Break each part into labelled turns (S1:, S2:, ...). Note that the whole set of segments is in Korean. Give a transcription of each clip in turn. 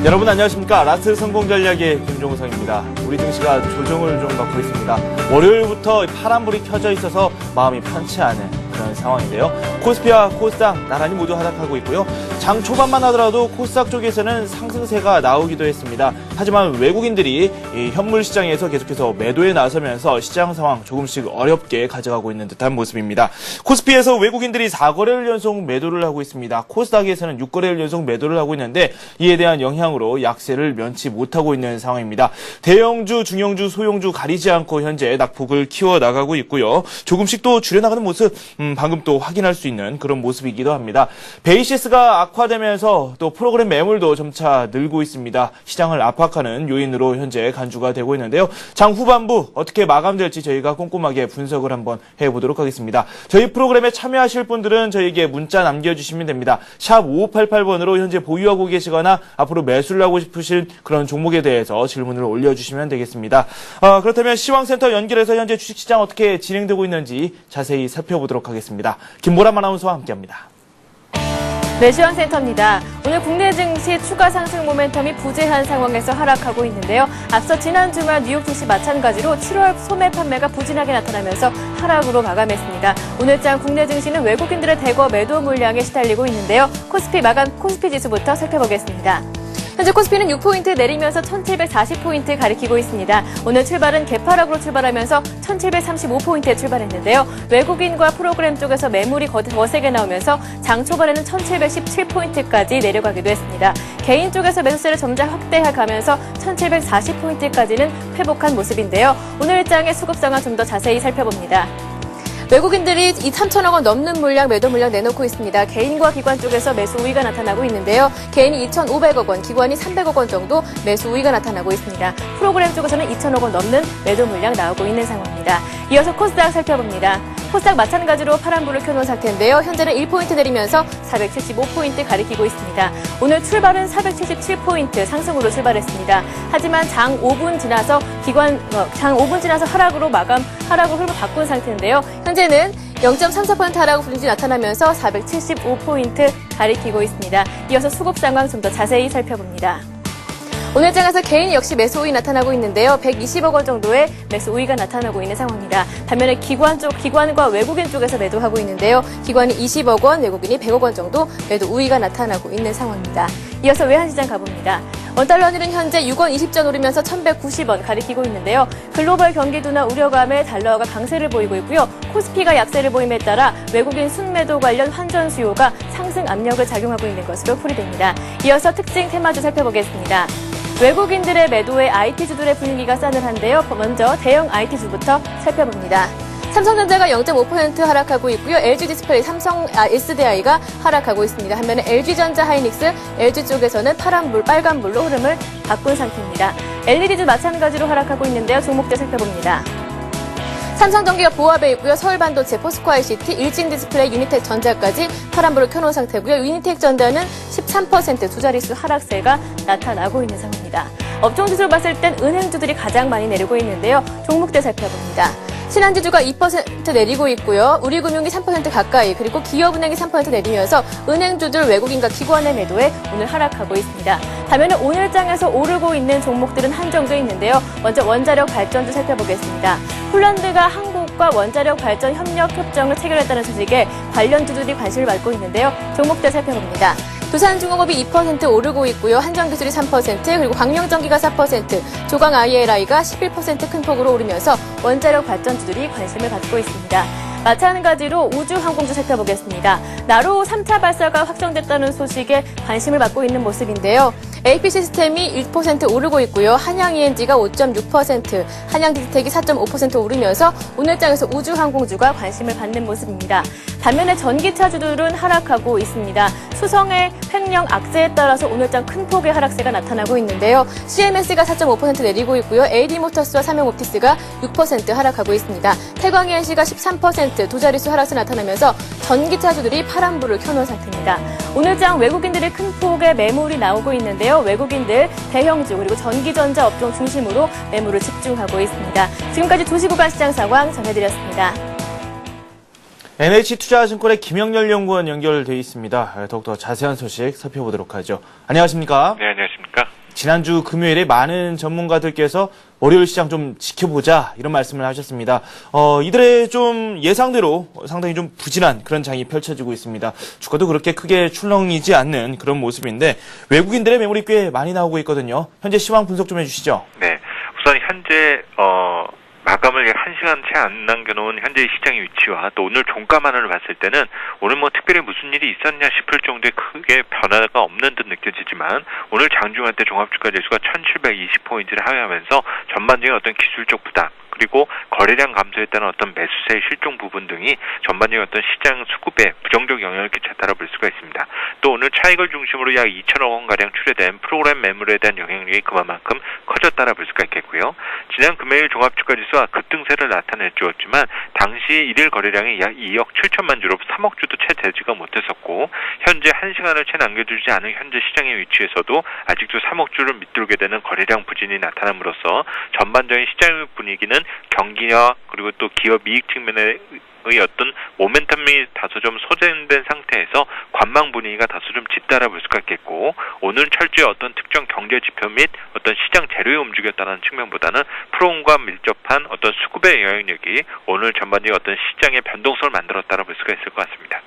S1: 여러분 안녕하십니까. 라스트 성공 전략의 김종성입니다. 우리 증시가 조정을 좀 받고 있습니다. 월요일부터 파란불이 켜져 있어서 마음이 편치 않은 그런 상황인데요. 코스피와 코스닥 나란히 모두 하락하고 있고요. 장 초반만 하더라도 코스닥 쪽에서는 상승세가 나오기도 했습니다. 하지만 외국인들이 이 현물 시장에서 계속해서 매도에 나서면서 시장 상황 조금씩 어렵게 가져가고 있는 듯한 모습입니다. 코스피에서 외국인들이 4거래일 연속 매도를 하고 있습니다. 코스닥에서는 6거래일 연속 매도를 하고 있는데 이에 대한 영향으로 약세를 면치 못하고 있는 상황입니다. 대형주, 중형주, 소형주 가리지 않고 현재 낙폭을 키워나가고 있고요. 조금씩 또 줄여나가는 모습 방금 또 확인할 수 있는 그런 모습이기도 합니다. 베이시스가 악화되면서 또 프로그램 매물도 점차 늘고 있습니다. 시장을 압박하는 요인으로 현재 간주가 되고 있는데요. 장 후반부 어떻게 마감될지 저희가 꼼꼼하게 분석을 한번 해보도록 하겠습니다. 저희 프로그램에 참여하실 분들은 저희에게 문자 남겨주시면 됩니다. 샵 5588번으로 현재 보유하고 계시거나 앞으로 매수를 하고 싶으신 그런 종목에 대해서 질문을 올려주시면 되겠습니다. 그렇다면 시황센터 연결해서 현재 주식시장 어떻게 진행되고 있는지 자세히 살펴보도록 하겠습니다. 김보람 아나운서와 함께합니다.
S2: 네, 시황센터입니다. 오늘 국내 증시 추가 상승 모멘텀이 부재한 상황에서 하락하고 있는데요. 앞서 지난 주말 뉴욕 증시 마찬가지로 7월 소매 판매가 부진하게 나타나면서 하락으로 마감했습니다. 오늘장 국내 증시는 외국인들의 대거 매도 물량에 시달리고 있는데요. 코스피 마감 코스피 지수부터 살펴보겠습니다. 현재 코스피는 6포인트 내리면서 1740포인트 가리키고 있습니다. 오늘 출발은 개파락으로 출발하면서 1735포인트에 출발했는데요. 외국인과 프로그램 쪽에서 매물이 거세게 나오면서 장 초반에는 1717포인트까지 내려가기도 했습니다. 개인 쪽에서 매수세를 점차 확대해가면서 1740포인트까지는 회복한 모습인데요. 오늘 일장의 수급 상황 좀 더 자세히 살펴봅니다. 외국인들이 3천억 원 넘는 물량, 매도 물량 내놓고 있습니다. 개인과 기관 쪽에서 매수 우위가 나타나고 있는데요. 개인이 2,500억 원, 기관이 300억 원 정도 매수 우위가 나타나고 있습니다. 프로그램 쪽에서는 2천억 원 넘는 매도 물량 나오고 있는 상황입니다. 이어서 코스닥 살펴봅니다. 코스닥 마찬가지로 파란불을 켜놓은 상태인데요. 현재는 1포인트 내리면서 475포인트 가리키고 있습니다. 오늘 출발은 477포인트 상승으로 출발했습니다. 하지만 장 5분 지나서 하락으로 흐름을 바꾼 상태인데요. 현재는 0.34% 하락 흐름이 나타나면서 475포인트 가리키고 있습니다. 이어서 수급 상황 좀 더 자세히 살펴봅니다. 오늘 장에서 개인 역시 매수 우위 나타나고 있는데요. 120억 원 정도의 매수 우위가 나타나고 있는 상황입니다. 반면에 기관과 외국인 쪽에서 매도하고 있는데요. 기관이 20억 원, 외국인이 100억 원 정도 매도 우위가 나타나고 있는 상황입니다. 이어서 외환시장 가봅니다. 원달러 환율은 현재 6원 20전 오르면서 1,190원 가리키고 있는데요. 글로벌 경기도나 우려감에 달러가 강세를 보이고 있고요. 코스피가 약세를 보임에 따라 외국인 순매도 관련 환전 수요가 상승 압력을 작용하고 있는 것으로 풀이됩니다. 이어서 특징 테마주 살펴보겠습니다. 외국인들의 매도에 IT주들의 분위기가 싸늘한데요. 먼저 대형 IT주부터 살펴봅니다. 삼성전자가 0.5% 하락하고 있고요. LG디스플레이, SDI가 하락하고 있습니다. 반면에 LG전자, 하이닉스, LG 쪽에서는 빨간불로 흐름을 바꾼 상태입니다. LED도 마찬가지로 하락하고 있는데요. 종목들 살펴봅니다. 삼성전기가 보합에 있고요. 서울반도체, 포스코 ICT, 일진디스플레이, 유니텍전자까지 파란불을 켜놓은 상태고요. 유니텍전자는 13% 두 자릿수 하락세가 나타나고 있는 상황입니다. 업종지수로 봤을 땐 은행주들이 가장 많이 내리고 있는데요. 종목들 살펴봅니다. 신한지주가 2% 내리고 있고요. 우리금융이 3% 가까이, 그리고 기업은행이 3% 내리면서 은행주들 외국인과 기관의 매도에 오늘 하락하고 있습니다. 반면에 오늘장에서 오르고 있는 종목들은 한정돼 있는데요. 먼저 원자력 발전주 살펴보겠습니다. 폴란드가 한국과 원자력 발전 협력 협정을 체결했다는 소식에 관련주들이 관심을 받고 있는데요. 종목들 살펴봅니다. 두산중공업이 2% 오르고 있고요. 한전기술이 3%, 그리고 광명전기가 4%, 조강 ILI가 11% 큰 폭으로 오르면서 원자력 발전주들이 관심을 받고 있습니다. 마찬가지로 우주항공주 살펴보겠습니다. 나로 3차 발사가 확정됐다는 소식에 관심을 받고 있는 모습인데요. AP시스템이 1% 오르고 있고요. 한양ENG가 5.6%, 한양디지텍이 4.5% 오르면서 오늘장에서 우주항공주가 관심을 받는 모습입니다. 반면에 전기차주들은 하락하고 있습니다. 수성의 횡령 악재에 따라서 오늘장 큰 폭의 하락세가 나타나고 있는데요. CMS가 4.5% 내리고 있고요. AD모터스와 삼성옵티스가 6% 하락하고 있습니다. 태광ENC가 13% 두 자릿수 하락세 나타나면서 전기차주들이 파란불을 켜놓은 상태입니다. 오늘장 외국인들의 큰 폭의 매물이 나오고 있는데요. 외국인들, 대형주, 그리고 전기전자 업종 중심으로 매물을 집중하고 있습니다. 지금까지 2시 구간 시장 상황 전해드렸습니다.
S1: NH투자증권의 김영렬 연구원 연결되어 있습니다. 더욱더 자세한 소식 살펴보도록 하죠. 안녕하십니까?
S3: 네, 안녕하십니까?
S1: 지난주 금요일에 많은 전문가들께서 월요일 시장 좀 지켜보자 이런 말씀을 하셨습니다. 이들의 좀 예상대로 상당히 좀 부진한 그런 장이 펼쳐지고 있습니다. 주가도 그렇게 크게 출렁이지 않는 그런 모습인데 외국인들의 매물이 꽤 많이 나오고 있거든요. 현재 시황 분석 좀 해주시죠.
S3: 네, 우선 현재 마감을 약 1시간 채 안 남겨놓은 현재의 시장의 위치와 또 오늘 종가만을 봤을 때는 오늘 뭐 특별히 무슨 일이 있었냐 싶을 정도의 크게 변화가 없는 듯 느껴지지만 오늘 장중한 때 종합주가지수가 1720포인트를 하회하면서 전반적인 어떤 기술적 부담 그리고 거래량 감소에 따른 어떤 매수세의 실종 부분 등이 전반적인 어떤 시장 수급에 부정적 영향을 끼쳤다고 볼 수가 있습니다. 또 오늘 차익을 중심으로 약 2천억 원가량 출회된 프로그램 매물에 대한 영향력이 그만큼 커졌다고 볼 수가 있겠고요. 지난 금요일 종합주가지수가 급등세를 나타내주었지만 당시 일일 거래량이 약 2억 7천만 주로 3억 주도 채 되지가 못했었고 현재 1시간을 채 남겨주지 않은 현재 시장의 위치에서도 아직도 3억 주를 밑돌게 되는 거래량 부진이 나타남으로써 전반적인 시장 분위기는 경기와 그리고 또 기업 이익 측면의 어떤 모멘텀이 다소 좀 소진된 상태에서 관망 분위기가 다소 좀 짙다라 볼 수가 있겠고 오늘 철저히 어떤 특정 경제 지표 및 어떤 시장 재료에 움직였다는 측면보다는 프롬과 밀접한 어떤 수급의 영향력이 오늘 전반적인 어떤 시장의 변동성을 만들었다라 볼 수가 있을 것 같습니다.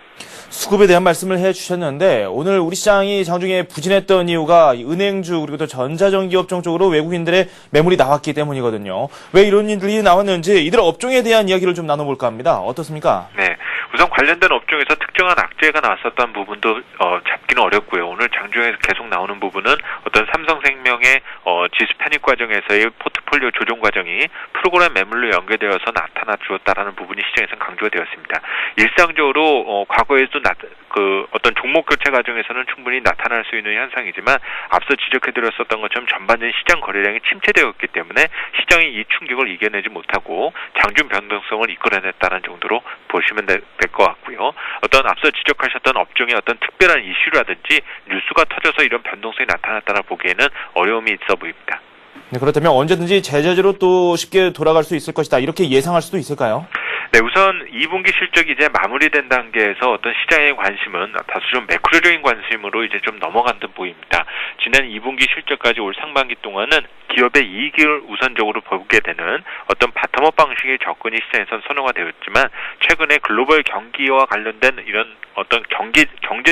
S1: 수급에 대한 말씀을 해주셨는데 오늘 우리 시장이 장중에 부진했던 이유가 은행주 그리고 또 전자전기업종 쪽으로 외국인들의 매물이 나왔기 때문이거든요. 왜 이런 일들이 나왔는지 이들 업종에 대한 이야기를 좀 나눠볼까 합니다. 어떻습니까?
S3: 네, 우선 관련된 업종에서 특정한 악재가 나왔었던 부분도 잡기는 어렵고요. 오늘 장중에서 계속 나오는 부분은 어떤 삼성생명의 지수 편입 과정에서의 포트폴리오 조정 과정이 프로그램 매물로 연계되어서 나타나 주었다라는 부분이 시장에서는 강조가 되었습니다. 일상적으로 과거에도 어떤 종목 교체 과정에서는 충분히 나타날 수 있는 현상이지만 앞서 지적해드렸었던 것처럼 전반적인 시장 거래량이 침체되었기 때문에 시장이 이 충격을 이겨내지 못하고 장중 변동성을 이끌어냈다는 정도로 보시면 될 것 같고요. 어떤 앞서 지적하셨던 업종의 어떤 특별한 이슈라든지 뉴스가 터져서 이런 변동성이 나타났다라 보기에는 어려움이 있어 보입니다.
S1: 네, 그렇다면 언제든지 제자리로 또 쉽게 돌아갈 수 있을 것이다. 이렇게 예상할 수도 있을까요?
S3: 네, 우선 2분기 실적이 이제 마무리된 단계에서 어떤 시장의 관심은 다소 좀 매크로적인 관심으로 이제 좀 넘어간 듯 보입니다. 지난 2분기 실적까지 올 상반기 동안은 기업의 이익을 우선적으로 보게 되는 어떤 바텀업 방식의 접근이 시장에선 선호가 되었지만 최근에 글로벌 경기와 관련된 이런 어떤 경제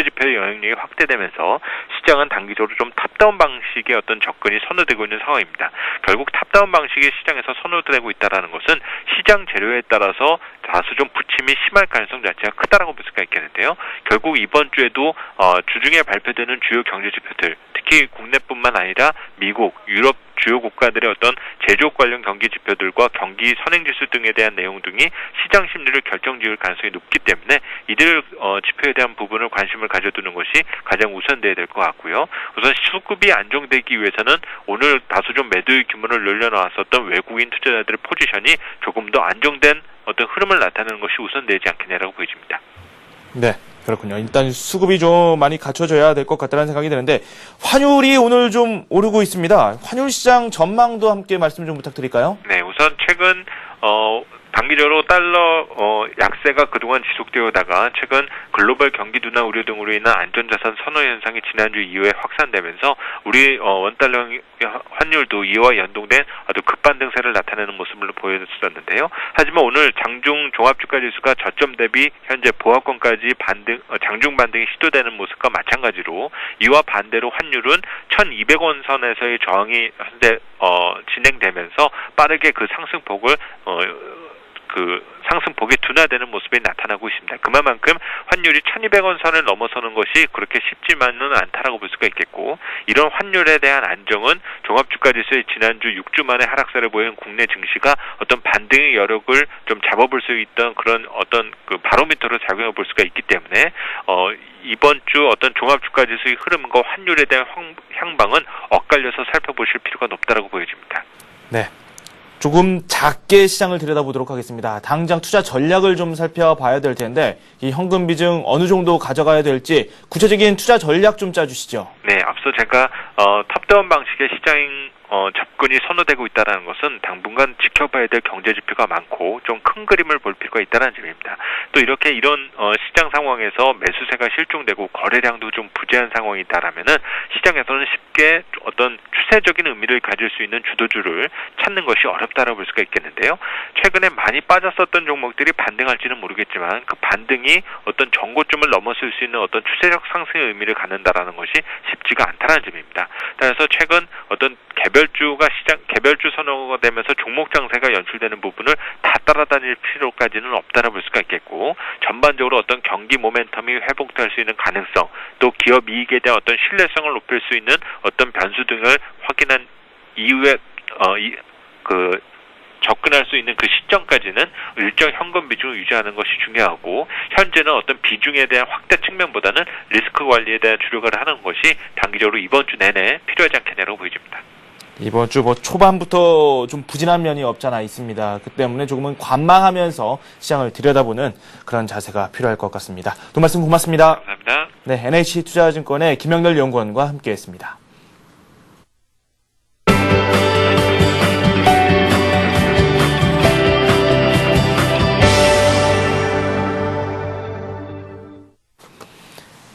S3: 지표의 영향력이 확대되면서 시장은 단기적으로 좀 탑다운 방식의 어떤 접근이 선호되고 있는 상황입니다. 결국 탑다운 방식의 시장에서 선호되고 있다는 것은 시장 재료에 따라서 다소 좀 부침이 심할 가능성 자체가 크다라고 볼 수가 있겠는데요. 결국 이번 주에도 주중에 발표되는 주요 경제 지표들, 특히 국내뿐만 아니라 미국, 유럽 주요 국가들의 어떤 제조업 관련 경기 지표들과 경기 선행지수 등에 대한 내용 등이 시장 심리를 결정지을 가능성이 높기 때문에 이들 지표에 대한 부분을 관심을 가져두는 것이 가장 우선돼야 될 것 같고요. 우선 수급이 안정되기 위해서는 오늘 다소 좀 매도의 규모를 늘려놓았었던 외국인 투자자들의 포지션이 조금 더 안정된 어떤 흐름을 나타내는 것이 우선되지 않겠냐라고 보여집니다.
S1: 네, 그렇군요. 일단 수급이 좀 많이 갖춰져야 될 것 같다는 생각이 드는데 환율이 오늘 좀 오르고 있습니다. 환율 시장 전망도 함께 말씀 좀 부탁드릴까요?
S3: 네, 우선 최근 단기적으로 달러 약세가 그동안 지속되어다가 최근 글로벌 경기 둔화 우려 등으로 인한 안전자산 선호 현상이 지난주 이후에 확산되면서 우리 원달러 환율도 이와 연동된 아주 급반등세를 나타내는 모습을 보여줬었는데요. 하지만 오늘 장중 종합주가지수가 저점 대비 현재 보합권까지 장중 반등이 시도되는 모습과 마찬가지로 이와 반대로 환율은 1,200원 선에서의 저항이 현재 진행되면서 빠르게 그 상승폭을 상승폭이 둔화되는 모습이 나타나고 있습니다. 그만큼 환율이 1,200원 선을 넘어서는 것이 그렇게 쉽지만은 않다라고 볼 수가 있겠고 이런 환율에 대한 안정은 종합주가지수의 지난주 6주 만에 하락세를 보인 국내 증시가 어떤 반등의 여력을 좀 잡아볼 수 있던 그런 어떤 바로미터로 작용해 볼 수가 있기 때문에 이번 주 어떤 종합주가지수의 흐름과 환율에 대한 향방은 엇갈려서 살펴보실 필요가 높다라고 보여집니다.
S1: 네. 조금 작게 시장을 들여다보도록 하겠습니다. 당장 투자 전략을 좀 살펴봐야 될 텐데 이 현금 비중 어느 정도 가져가야 될지 구체적인 투자 전략 좀 짜주시죠.
S3: 네, 앞서 제가 탑다운 방식의 시장 접근이 선호되고 있다는 것은 당분간 지켜봐야 될 경제 지표가 많고 좀 큰 그림을 볼 필요가 있다는 점입니다. 또 이렇게 이런 시장 상황에서 매수세가 실종되고 거래량도 좀 부재한 상황이 있다라면은 시장에서는 쉽게 어떤 추세적인 의미를 가질 수 있는 주도주를 찾는 것이 어렵다라고 볼 수가 있겠는데요. 최근에 많이 빠졌었던 종목들이 반등할지는 모르겠지만 그 반등이 어떤 정고점을 넘어설 수 있는 어떤 추세적 상승의 의미를 갖는다라는 것이 쉽지가 않다는 점입니다. 따라서 최근 어떤 개별주 선호가 되면서 종목 장세가 연출되는 부분을 다 따라다닐 필요까지는 없다라고 볼 수가 있겠고, 전반적으로 어떤 경기 모멘텀이 회복될 수 있는 가능성, 또 기업 이익에 대한 어떤 신뢰성을 높일 수 있는 어떤 변수 등을 확인한 이후에 접근할 수 있는 그 시점까지는 일정 현금 비중을 유지하는 것이 중요하고, 현재는 어떤 비중에 대한 확대 측면보다는 리스크 관리에 대한 주력을 하는 것이 단기적으로 이번 주 내내 필요하지 않겠냐고 보여집니다.
S1: 이번 주 초반부터 좀 부진한 면이 없잖아 있습니다. 그 때문에 조금은 관망하면서 시장을 들여다보는 그런 자세가 필요할 것 같습니다. 또 말씀 고맙습니다.
S3: 감사합니다.
S1: 네, NH투자증권의 김영렬 연구원과 함께했습니다.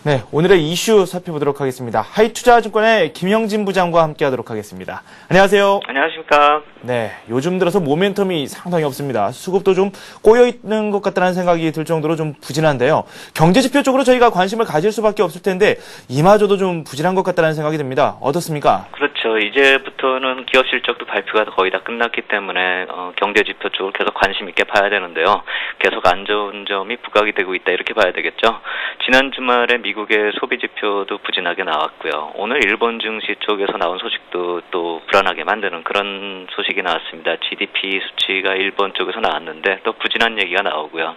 S1: 네, 오늘의 이슈 살펴보도록 하겠습니다. 하이투자증권의 김영진 부장과 함께하도록 하겠습니다. 안녕하세요.
S4: 안녕하십니까.
S1: 네, 요즘 들어서 모멘텀이 상당히 없습니다. 수급도 좀 꼬여있는 것 같다는 생각이 들 정도로 좀 부진한데요. 경제지표 쪽으로 저희가 관심을 가질 수밖에 없을 텐데 이마저도 좀 부진한 것 같다는 생각이 듭니다. 어떻습니까?
S4: 그렇죠. 이제부터는 기업 실적도 발표가 거의 다 끝났기 때문에 경제지표 쪽을 계속 관심 있게 봐야 되는데요. 계속 안 좋은 점이 부각이 되고 있다 이렇게 봐야 되겠죠. 지난 주말에 미국의 소비지표도 부진하게 나왔고요. 오늘 일본 증시 쪽에서 나온 소식도 또 불안하게 만드는 그런 소식이 나왔습니다. GDP 수치가 일본 쪽에서 나왔는데 또 부진한 얘기가 나오고요.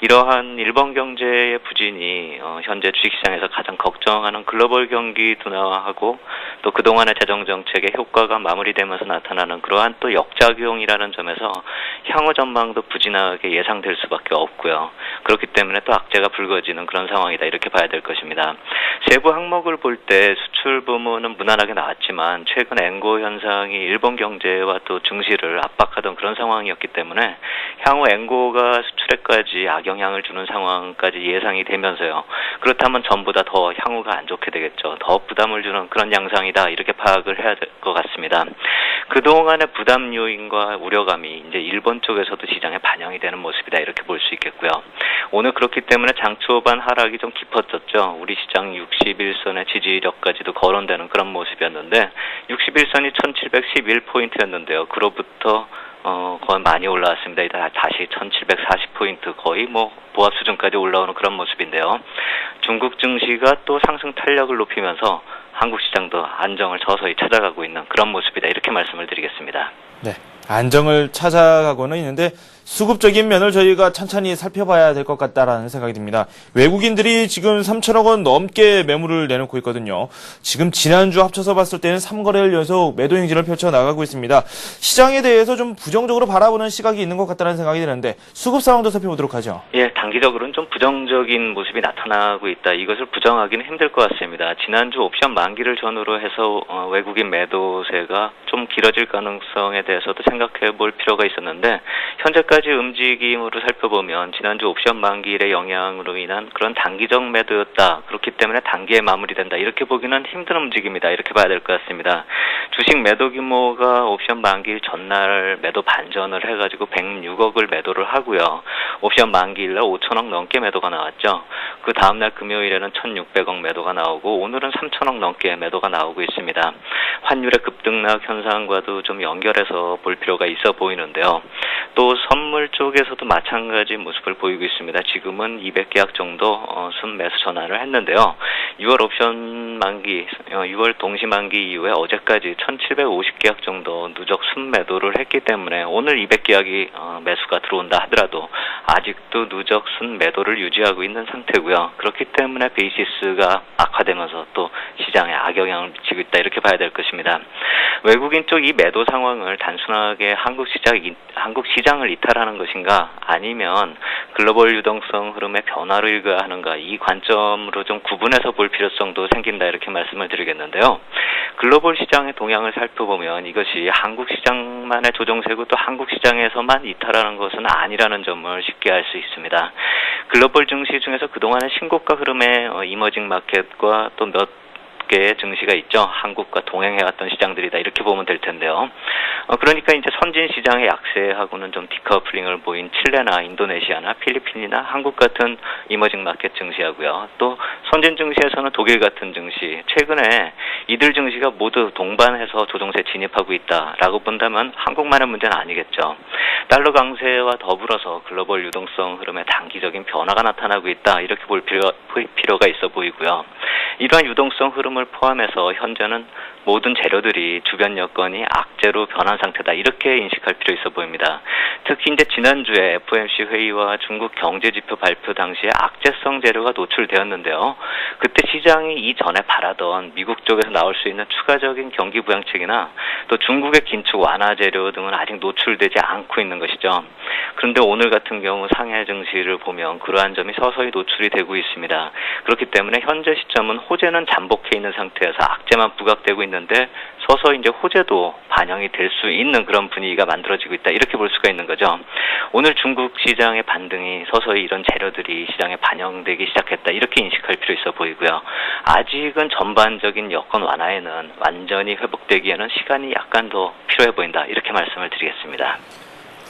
S4: 이러한 일본 경제의 부진이 현재 주식시장에서 가장 걱정하는 글로벌 경기 둔화하고 또 그동안의 재정정책의 효과가 마무리되면서 나타나는 그러한 또 역작용이라는 점에서 향후 전망도 부진하게 예상될 수밖에 없고요. 그렇기 때문에 또 악재가 불거지는 그런 상황이다 이렇게 봐야 될 것입니다. 세부 항목을 볼 때 수출 부문은 무난하게 나왔지만 최근 엔고 현상이 일본 경제와 또 증시를 압박하던 그런 상황이었기 때문에 향후 엔고가 수출에까지 악영향을 주는 상황까지 예상이 되면서요. 그렇다면 전부 다 더 향후가 안 좋게 되겠죠. 더 부담을 주는 그런 양상이다 이렇게 파악을 해야 될 것 같습니다. 그동안의 부담 요인과 우려감이 이제 일본 쪽에서도 시장에 반영이 되는 모습이다 이렇게 볼 수 있겠고요. 오늘 그렇기 때문에 장 초반 하락이 좀 깊어졌죠. 우리 시장 61선의 지지력까지도 거론되는 그런 모습이었는데 61선이 1711포인트였는데요. 그로부터 거의 많이 올라왔습니다. 다시 1740포인트 거의 보합 수준까지 올라오는 그런 모습인데요. 중국 증시가 또 상승 탄력을 높이면서 한국 시장도 안정을 서서히 찾아가고 있는 그런 모습이다 이렇게 말씀을 드리겠습니다.
S1: 네, 안정을 찾아가고는 있는데 수급적인 면을 저희가 천천히 살펴봐야 될 것 같다라는 생각이 듭니다. 외국인들이 지금 3천억 원 넘게 매물을 내놓고 있거든요. 지금 지난주 합쳐서 봤을 때는 3거래일 연속 매도 행진을 펼쳐나가고 있습니다. 시장에 대해서 좀 부정적으로 바라보는 시각이 있는 것 같다는 생각이 드는데 수급 상황도 살펴보도록 하죠.
S4: 예, 단기적으로는 좀 부정적인 모습이 나타나고 있다. 이것을 부정하기는 힘들 것 같습니다. 지난주 옵션 만기를 전후로 해서 외국인 매도세가 좀 길어질 가능성에 대해서도 생각해 볼 필요가 있었는데 현재까지 움직임으로 살펴보면 지난주 옵션 만기일의 영향으로 인한 그런 단기적 매도였다. 그렇기 때문에 단기에 마무리된다. 이렇게 보기는 힘든 움직임이다. 이렇게 봐야 될 것 같습니다. 주식 매도 규모가 옵션 만기일 전날 매도 반전을 해가지고 106억을 매도를 하고요. 옵션 만기일날 5천억 넘게 매도가 나왔죠. 그 다음날 금요일에는 1,600억 매도가 나오고 오늘은 3천억 넘게 매도가 나오고 있습니다. 환율의 급등락 현상과도 좀 연결해서 볼 필요가 있어 보이는데요. 또 선물 쪽에서도 마찬가지 모습을 보이고 있습니다. 지금은 200계약 정도 순매수 전환을 했는데요. 6월 옵션 만기, 6월 동시 만기 이후에 어제까지 1750계약 정도 누적 순매도를 했기 때문에 오늘 200계약이 매수가 들어온다 하더라도 아직도 누적 순매도를 유지하고 있는 상태고요. 그렇기 때문에 베이시스가 악화되면서 또 시장에 악영향을 미치고 있다 이렇게 봐야 될 것입니다. 외국인 쪽 이 매도 상황을 단순하게 한국 시장을 이탈하는 것인가 아니면 글로벌 유동성 흐름의 변화로 일가하는가 이 관점으로 좀 구분해서 볼 필요성도 생긴다 이렇게 말씀을 드리겠는데요. 글로벌 시장의 동향을 살펴보면 이것이 한국 시장만의 조정세고 또 한국 시장에서만 이탈하는 것은 아니라는 점을 쉽게 알 수 있습니다. 글로벌 증시 중에서 그동안의 신고가 흐름의 이머징 마켓과 또 몇 개의 증시가 있죠. 한국과 동행해왔던 시장들이다 이렇게 보면 될 텐데요. 그러니까 이제 선진 시장의 약세하고는 좀 디커플링을 보인 칠레나 인도네시아나 필리핀이나 한국 같은 이머징 마켓 증시하고요. 또 선진 증시에서는 독일 같은 증시, 최근에 이들 증시가 모두 동반해서 조정세에 진입하고 있다라고 본다면 한국만의 문제는 아니겠죠. 달러 강세와 더불어서 글로벌 유동성 흐름에 단기적인 변화가 나타나고 있다 이렇게 볼 필요가 있어 보이고요. 이러한 유동성 흐름을 포함해서 현재는 모든 재료들이 주변 여건이 악재로 변한 상태다 이렇게 인식할 필요 있어 보입니다. 특히 이제 지난주에 FOMC 회의와 중국 경제지표 발표 당시에 악재성 재료가 노출되었는데요. 그때 시장이 이전에 바라던 미국 쪽에서 나올 수 있는 추가적인 경기 부양책이나 또 중국의 긴축 완화 재료 등은 아직 노출되지 않고 있는 것이죠. 그런데 오늘 같은 경우 상해 증시를 보면 그러한 점이 서서히 노출이 되고 있습니다. 그렇기 때문에 현재 시점은 호재는 잠복해 있는 상태에서 악재만 부각되고 있는데 서서히 이제 호재도 반영이 될 수 있는 그런 분위기가 만들어지고 있다 이렇게 볼 수가 있는 거죠. 오늘 중국 시장의 반등이 서서히 이런 재료들이 시장에 반영되기 시작했다 이렇게 인식할 필요 있어 보이고요. 아직은 전반적인 여건 완화에는 완전히 회복되기에는 시간이 약간 더 필요해 보인다 이렇게 말씀을 드리겠습니다.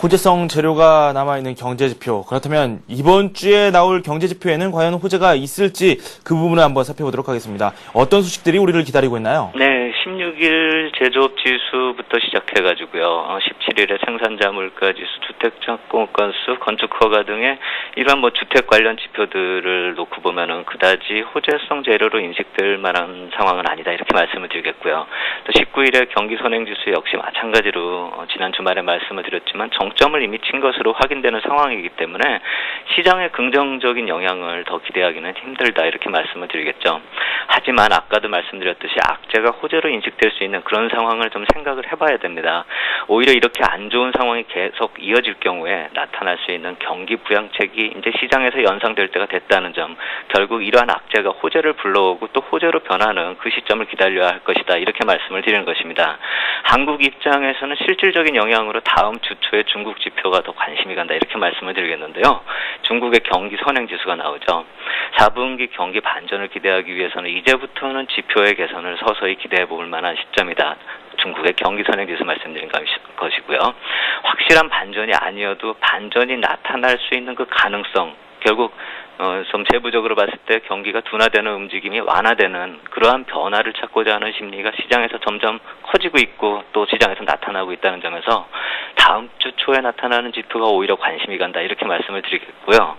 S1: 호재성 재료가 남아있는 경제지표, 그렇다면 이번 주에 나올 경제지표에는 과연 호재가 있을지 그 부분을 한번 살펴보도록 하겠습니다. 어떤 소식들이 우리를 기다리고 있나요?
S4: 네, 16일 제조업 지수부터 시작해가지고요. 17일에 생산자 물가 지수, 주택장공 건수, 건축 허가 등의 이러한 주택 관련 지표들을 놓고 보면은 그다지 호재성 재료로 인식될 만한 상황은 아니다 이렇게 말씀을 드리겠고요. 또 19일에 경기 선행 지수 역시 마찬가지로 지난 주말에 말씀을 드렸지만 정점을 이미 친 것으로 확인되는 상황이기 때문에 시장의 긍정적인 영향을 더 기대하기는 힘들다 이렇게 말씀을 드리겠죠. 하지만 아까도 말씀드렸듯이 악재가 호재로 인식될 수 있는 그런 상황을 좀 생각을 해봐야 됩니다. 오히려 이렇게 안 좋은 상황이 계속 이어질 경우에 나타날 수 있는 경기 부양책이 이제 시장에서 연상될 때가 됐다는 점, 결국 이러한 악재가 호재를 불러오고 또 호재로 변하는 그 시점을 기다려야 할 것이다 이렇게 말씀을 드리는 것입니다. 한국 입장에서는 실질적인 영향으로 다음 주 초에 중국 지표가 더 관심이 간다 이렇게 말씀을 드리겠는데요. 중국의 경기 선행 지수가 나오죠. 4분기 경기 반전을 기대하기 위해서는 이제부터는 지표의 개선을 서서히 기대해 볼 만한 시점이다. 중국의 경기 선행 지수 말씀드린 것이고요. 확실한 반전이 아니어도 반전이 나타날 수 있는 그 가능성, 결국 좀 세부적으로 봤을 때 경기가 둔화되는 움직임이 완화되는 그러한 변화를 찾고자 하는 심리가 시장에서 점점 커지고 있고 또 시장에서 나타나고 있다는 점에서 다음 주 초에 나타나는 지표가 오히려 관심이 간다 이렇게 말씀을 드리겠고요.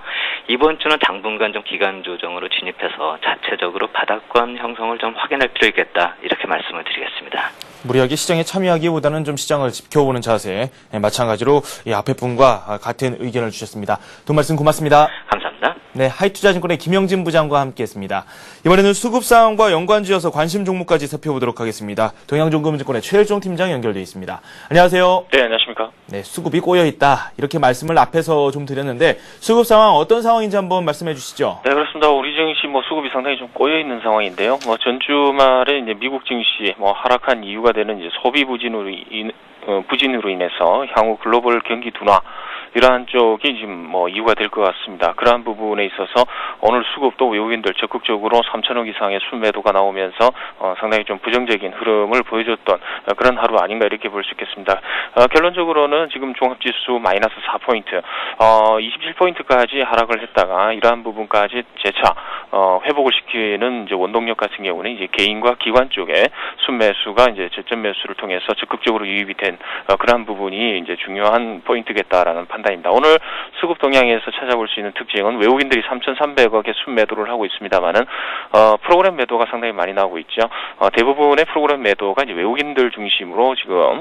S4: 이번 주는 당분간 좀 기간 조정으로 진입해서 자체적으로 바닥권 형성을 좀 확인할 필요 있겠다 이렇게 말씀을 드리겠습니다.
S1: 무리하게 시장에 참여하기보다는 좀 시장을 지켜보는 자세, 마찬가지로 이 앞에 분과 같은 의견을 주셨습니다. 두 말씀 고맙습니다.
S4: 감사합니다.
S1: 네, 하이투자증권의 김영진 부장과 함께했습니다. 이번에는 수급 상황과 연관지어서 관심 종목까지 살펴보도록 하겠습니다. 동양종금증권의 최일종 팀장 연결되어 있습니다. 안녕하세요.
S5: 네, 안녕하십니까.
S1: 네, 수급이 꼬여있다 이렇게 말씀을 앞에서 좀 드렸는데 수급 상황 어떤 상황인지 한번 말씀해 주시죠.
S5: 네, 그렇습니다. 우리 증시 수급이 상당히 좀 꼬여 있는 상황인데요. 전주말에 이제 미국 증시 하락한 이유가 되는 이제 소비 부진으로 인해서 향후 글로벌 경기 둔화 이러한 쪽이 지금 이유가 될 것 같습니다. 그러한 부분에 있어서 오늘 수급도 외국인들 적극적으로 3천억 이상의 순매도가 나오면서 상당히 좀 부정적인 흐름을 보여줬던 그런 하루 아닌가 이렇게 볼 수 있겠습니다. 결론적으로는 지금 종합지수 마이너스 4포인트, 27포인트까지 하락을 했다가 이러한 부분까지 재차 회복을 시키는 이제 원동력 같은 경우는 이제 개인과 기관 쪽에 순매수가 이제 저점 매수를 통해서 적극적으로 유입이 된 그러한 부분이 이제 중요한 포인트겠다라는 판단입니다. 오늘 수급 동향에서 찾아볼 수 있는 특징은 외국인들이 3,300억의 순매도를 하고 있습니다만은 프로그램 매도가 상당히 많이 나오고 있죠. 대부분의 프로그램 매도가 이제 외국인들 중심으로 지금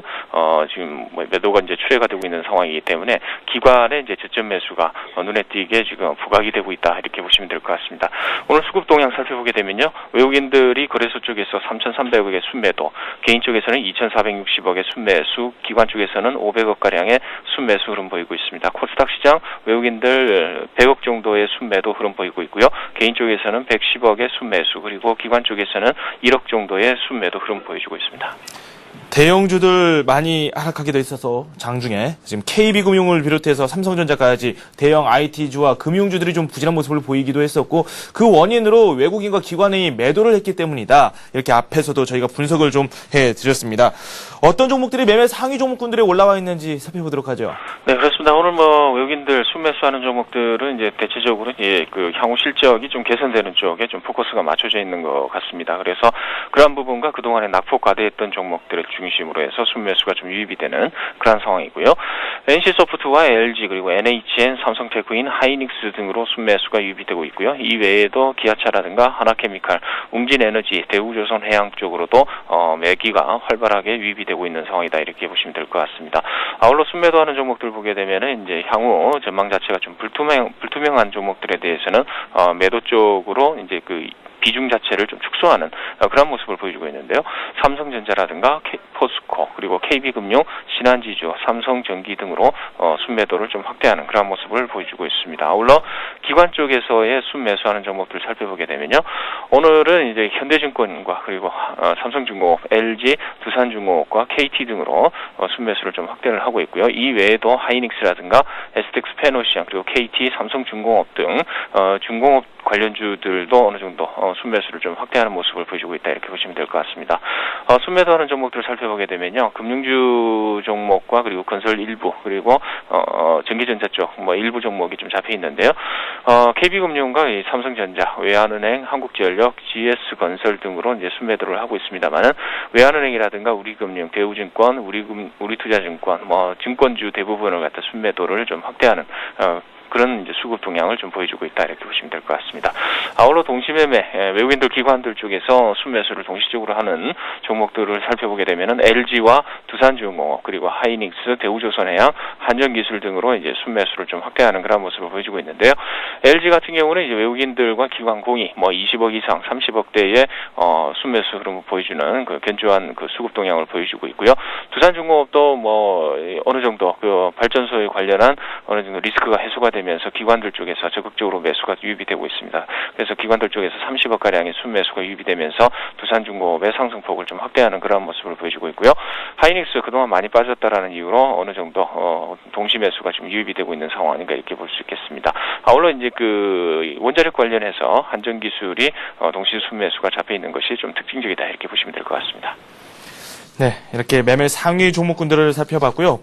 S5: 매도가 이제 출회가 되고 있는 상황이기 때문에 기관의 이제 저점 매수가 눈에 띄게 지금 부각이 되고 있다 이렇게 보시면 될 것 같습니다. 오늘 수급 동향 살펴보게 되면요, 외국인들이 거래소 쪽에서 3,300억의 순매도, 개인 쪽에서는 2,460억의 순매수, 기관 쪽에서는 500억 가량의 순매수 흐름 보이고 있습니다. 코스닥 시장 외국인들 100억 정도의 순매도 흐름 보이고 있고요. 개인 쪽에서는 110억의 순매수, 그리고 기관 쪽에서는 1억 정도의 순매도 흐름 보여주고 있습니다.
S1: 대형주들 많이 하락하게 돼 있어서 장중에 지금 KB금융을 비롯해서 삼성전자까지 대형 IT주와 금융주들이 좀 부진한 모습을 보이기도 했었고 그 원인으로 외국인과 기관이 매도를 했기 때문이다. 이렇게 앞에서도 저희가 분석을 좀 해드렸습니다. 어떤 종목들이 매매 상위 종목군들에 올라와 있는지 살펴보도록 하죠.
S5: 네, 그렇습니다. 오늘 뭐 외국인들 순매수하는 종목들은 이제 대체적으로 그 향후 실적이 좀 개선되는 쪽에 좀 포커스가 맞춰져 있는 것 같습니다. 그래서 그러한 부분과 그동안에 낙폭 과대했던 종목들을 중심으로 해서 순매수가 좀 유입이 되는 그런 상황이고요. NC소프트와 LG 그리고 NHN, 삼성테크인, 하이닉스 등으로 순매수가 유입이 되고 있고요. 이 외에도 기아차라든가 하나케미칼, 웅진에너지, 대우조선해양 쪽으로도 매기가 활발하게 유입이 되고 있는 상황이다 이렇게 보시면 될 것 같습니다. 아울러 순매도하는 종목들 보게 되면은 이제 향후 전망 자체가 좀 불투명한 종목들에 대해서는 매도 쪽으로 이제 그 비중 자체를 좀 축소하는 그런 모습을 보여주고 있는데요. 삼성전자라든가 포스코 그리고 KB금융, 신한지주, 삼성전기 등으로 순매도를 좀 확대하는 그런 모습을 보여주고 있습니다. 아울러 기관 쪽에서의 순매수하는 종목들을 살펴보게 되면요. 오늘은 이제 현대증권과 그리고 삼성중공업, LG, 두산중공업과 KT 등으로 순매수를 좀 확대를 하고 있고요. 이 외에도 하이닉스라든가 STX 페노시안 그리고 KT, 삼성중공업 등 중공업 관련주들도 어느 정도 순매수를 좀 확대하는 모습을 보여주고 있다 이렇게 보시면 될 것 같습니다. 순매도하는 종목들을 살펴보게 되면요, 금융주 종목과 그리고 건설 일부 그리고 전기전자 쪽 뭐 일부 종목이 좀 잡혀 있는데요. KB금융과 이 삼성전자, 외환은행, 한국전력, GS건설 등으로 이제 순매도를 하고 있습니다만은 외환은행이라든가 우리금융, 대우증권, 우리투자증권, 뭐 증권주 대부분을 갖다 순매도를 좀 확대하는 그런 이제 수급 동향을 좀 보여주고 있다 이렇게 보시면 될 것 같습니다. 아울러 동시매매 외국인들 기관들 쪽에서 순매수를 동시적으로 하는 종목들을 살펴보게 되면은 LG와 두산중공업 그리고 하이닉스, 대우조선해양, 한전기술 등으로 이제 순매수를 좀 확대하는 그런 모습을 보여주고 있는데요. LG 같은 경우는 이제 외국인들과 기관 공이 뭐 20억 이상, 30억대의 순매수 흐름을 보여주는 그 견조한 그 수급 동향을 보여주고 있고요. 두산중공업도 뭐 어느 정도 그 발전소에 관련한 어느 정도 리스크가 해소가 되면서 기관들 쪽에서 적극적으로 매수가 유입이 되고 있습니다. 그래서 기관들 쪽에서 30억 가량의 순매수가 유입이 되면서 두산중공업의 상승폭을 좀 확대하는 그런 모습을 보여주고 있고요. 하이닉스 그동안 많이 빠졌다라는 이유로 어느 정도 동시 매수가 좀 유입이 되고 있는 상황인가 이렇게 볼 수 있겠습니다. 아울러 이제 그 원자력 관련해서 한전기술이 동시 순매수가 잡혀 있는 것이 좀 특징적이다 이렇게 보시면 될 것 같습니다.
S1: 네, 이렇게 매매 상위 종목군들을 살펴봤고요.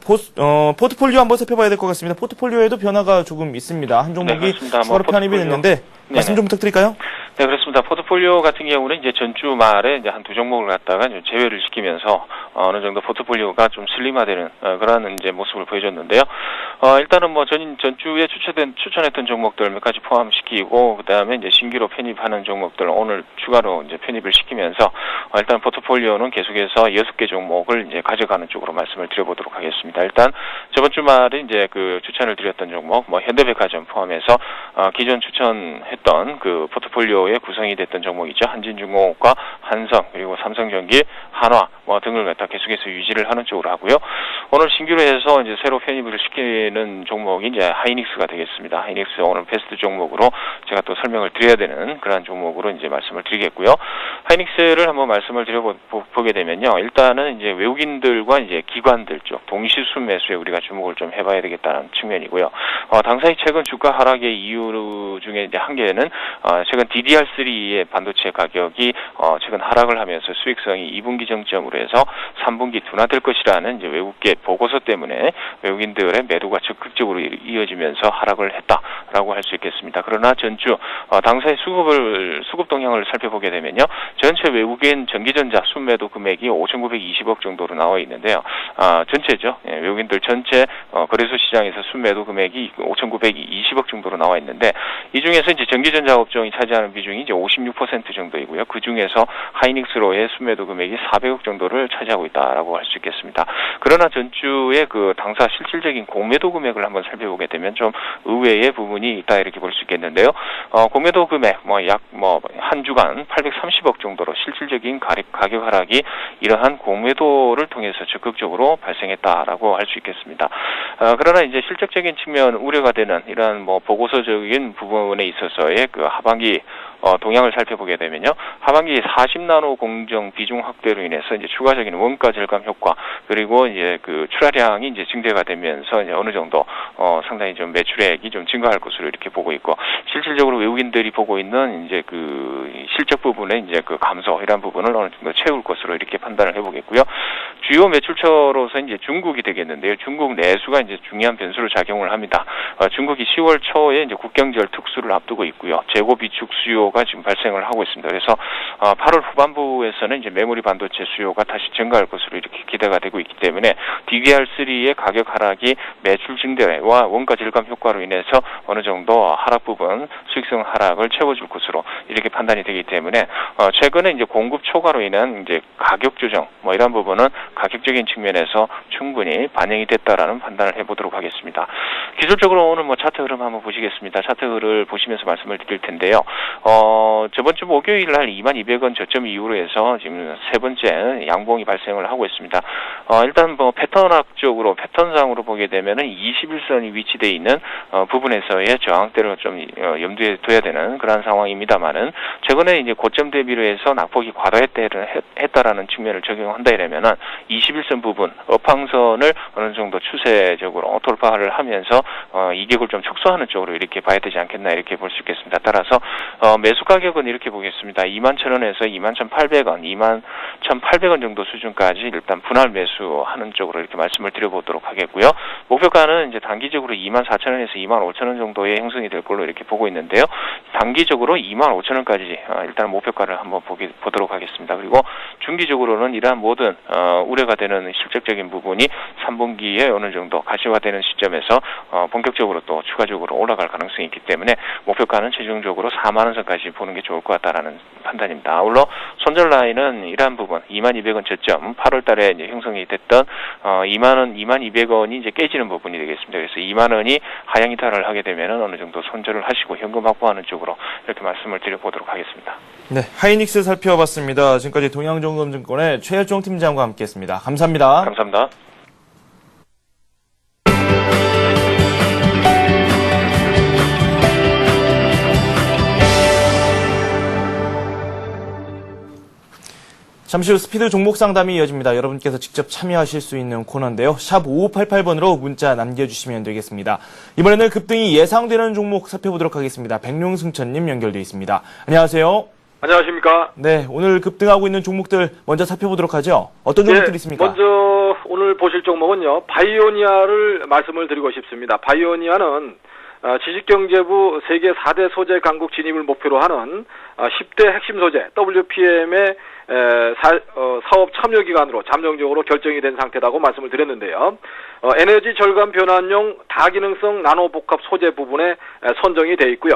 S1: 포트폴리오 한번 살펴봐야 될 것 같습니다. 포트폴리오에도 변화가 조금 있습니다. 한 종목이 추가로 편입이 됐는데 말씀 좀 부탁드릴까요?
S5: 네, 그렇습니다. 포트폴리오 같은 경우는 이제 전주 말에 이제 한 두 종목을 갖다가 좀 제외를 시키면서 어느 정도 포트폴리오가 좀 슬림화되는 그런 이제 모습을 보여줬는데요. 일단은 뭐 전주에 추천했던 종목들 몇 가지 포함시키고 그다음에 이제 신규로 편입하는 종목들 오늘 추가로 이제 편입을 시키면서 일단 포트폴리오는 계속해서 6개 종목을 이제 가져가는 쪽으로 말씀을 드려보도록 하겠습니다. 일단 저번 주말에 이제 그 추천을 드렸던 종목 뭐 현대백화점 포함해서 기존 추천했던 그 포트폴리오에 구성이 됐던 종목이죠. 한진중공업과 한성 그리고 삼성전기, 한화 뭐 등을 갖다 계속해서 유지를 하는 쪽으로 하고요. 오늘 신규로 해서 이제 새로 편입을 시키는 종목이 이제 하이닉스가 되겠습니다. 하이닉스 오늘 베스트 종목으로 제가 또 설명을 드려야 되는 그런 종목으로 이제 말씀을 드리겠고요. 하이닉스를 한번 말씀을 드려보게 되면요. 일단은 이제 외국인들과 이제 기관들 쪽 동시 순매수에 우리가 주목을 좀 해봐야 되겠다는 측면이고요. 당사의 최근 주가 하락의 이유 중에 이제 한 개는 최근 DDR3의 반도체 가격이 최근 하락을 하면서 수익성이 2분기 정점으로 해서 3분기 둔화될 것이라는 이제 외국계 보고서 때문에 외국인들의 매도가 적극적으로 이어지면서 하락을 했다라고 할 수 있겠습니다. 그러나 전주 당사의 수급 동향을 살펴보게 되면요. 전체 외국인 전기전자 순매도 금액이 5,920억 정도로 나와 있는데요. 전체죠. 외국인들 전체 거래소 시장에서 순매도 금액이 5,920억 정도로 나와 있는데 이 중에서 이제 전기전자 업종이 차지하는 비중이 이제 56% 정도이고요. 그 중에서 하이닉스로의 순매도 금액이 400억 정도를 차지하고 있다라고 할 수 있겠습니다. 그러나 전주의 그 당사 실질적인 공매도 금액을 한번 살펴보게 되면 좀 의외의 부분이 있다 이렇게 볼 수 있겠는데요. 공매도 금액 약 한 주간 830억 정도로 실질적인 가격 하락이 이러한 공매도를 통해서 적극적으로 발생했다라고 할 수 있겠습니다. 그러나 이제 실질적인 측면 우려가 되는 이러한 보고서적인 부분에 있어서의 그 하반기 동향을 살펴보게 되면요. 하반기 40나노 공정 비중 확대로 인해서 이제 추가적인 원가 절감 효과 그리고 이제 그 출하량이 이제 증대가 되면서 이제 어느 정도 상당히 좀 매출액이 좀 증가할 것으로 이렇게 보고 있고 실질적으로 외국인들이 보고 있는 이제 그 실적 부분에 이제 그 감소 이런 부분을 어느 정도 채울 것으로 이렇게 판단을 해보겠고요. 주요 매출처로서 이제 중국이 되겠는데요. 중국 내수가 이제 중요한 변수로 작용을 합니다. 중국이 10월 초에 이제 국경절 특수를 앞두고 있고요. 재고 비축 수요가 지금 발생을 하고 있습니다. 그래서 8월 후반부에서는 이제 메모리 반도체 수요가 다시 증가할 것으로 이렇게 기대가 되고 있기 때문에 DDR3의 가격 하락이 매출 증대와 원가 절감 효과로 인해서 어느 정도 하락 부분 수익성 하락을 채워줄 것으로 이렇게 판단이 되기 때문에 최근에 이제 공급 초과로 인한 이제 가격 조정 뭐 이런 부분은 가격적인 측면에서 충분히 반영이 됐다라는 판단을 해보도록 하겠습니다. 기술적으로 오늘 뭐 차트 흐름 한번 보시겠습니다. 차트 흐름을 보시면서 말씀을 드릴 텐데요. 저번 주 목요일 날 22,000원 저점 이후로 해서 지금 세 번째 양봉이 발생을 하고 있습니다. 일단 뭐 패턴학적으로 패턴상으로 보게 되면은 21선이 위치되어 있는 부분에서의 저항대를 좀 염두에 둬야 되는 그런 상황입니다만은 최근에 이제 고점 대비로 해서 낙폭이 과다했다라는 측면을 적용한다 이러면은 21선 부분 업황선을 어느 정도 추세적으로 돌파를 하면서 이격을 좀 축소하는 쪽으로 이렇게 봐야 되지 않겠나 이렇게 볼 수 있겠습니다. 따라서 매수 가격은 이렇게 보겠습니다. 21,000원에서 21,800원, 21,800원 정도 수준까지 일단 분할 매수하는 쪽으로 이렇게 말씀을 드려보도록 하겠고요. 목표가는 이제 단기적으로 24,000원에서 25,000원 정도의 형성이 될 걸로 이렇게 보고 있는데요. 단기적으로 25,000원까지 일단 목표가를 한번 보도록 하겠습니다. 그리고 중기적으로는 이러한 모든 우려가 되는 실적적인 부분이 3분기에 어느 정도 가시화되는 시점에서 본격적으로 또 추가적으로 올라갈 가능성이 있기 때문에 목표가는 최종적으로 4만원 선까지 보는 게 좋을 것 같다라는 판단입니다. 아울러 손절 라인은 이러한 부분 22,000원 저점 8월 달에 이제 형성이 됐던 22,000원이 이제 깨지는 부분이 되겠습니다. 그래서 20,000원이 하향 이탈을 하게 되면은 어느 정도 손절을 하시고 현금 확보하는 쪽으로 이렇게 말씀을 드려보도록 하겠습니다.
S1: 네, 하이닉스 살펴봤습니다. 지금까지 동양종금증권의 최일종 팀장과 함께했습니다. 감사합니다.
S5: 감사합니다.
S1: 잠시 후 스피드 종목 상담이 이어집니다. 여러분께서 직접 참여하실 수 있는 코너인데요. 샵 5588번으로 문자 남겨주시면 되겠습니다. 이번에는 급등이 예상되는 종목 살펴보도록 하겠습니다. 백룡승천님 연결되어 있습니다. 안녕하세요.
S6: 안녕하십니까.
S1: 네, 오늘 급등하고 있는 종목들 먼저 살펴보도록 하죠. 어떤 종목들이 있습니까?
S6: 먼저 오늘 보실 종목은요. 바이오니아를 말씀을 드리고 싶습니다. 바이오니아는 지식경제부 세계 4대 소재 강국 진입을 목표로 하는 10대 핵심 소재 WPM의 사업 참여 기관으로 잠정적으로 결정이 된 상태라고 말씀을 드렸는데요. 에너지 절감 변환용 다기능성 나노 복합 소재 부분에 선정이 돼 있고요.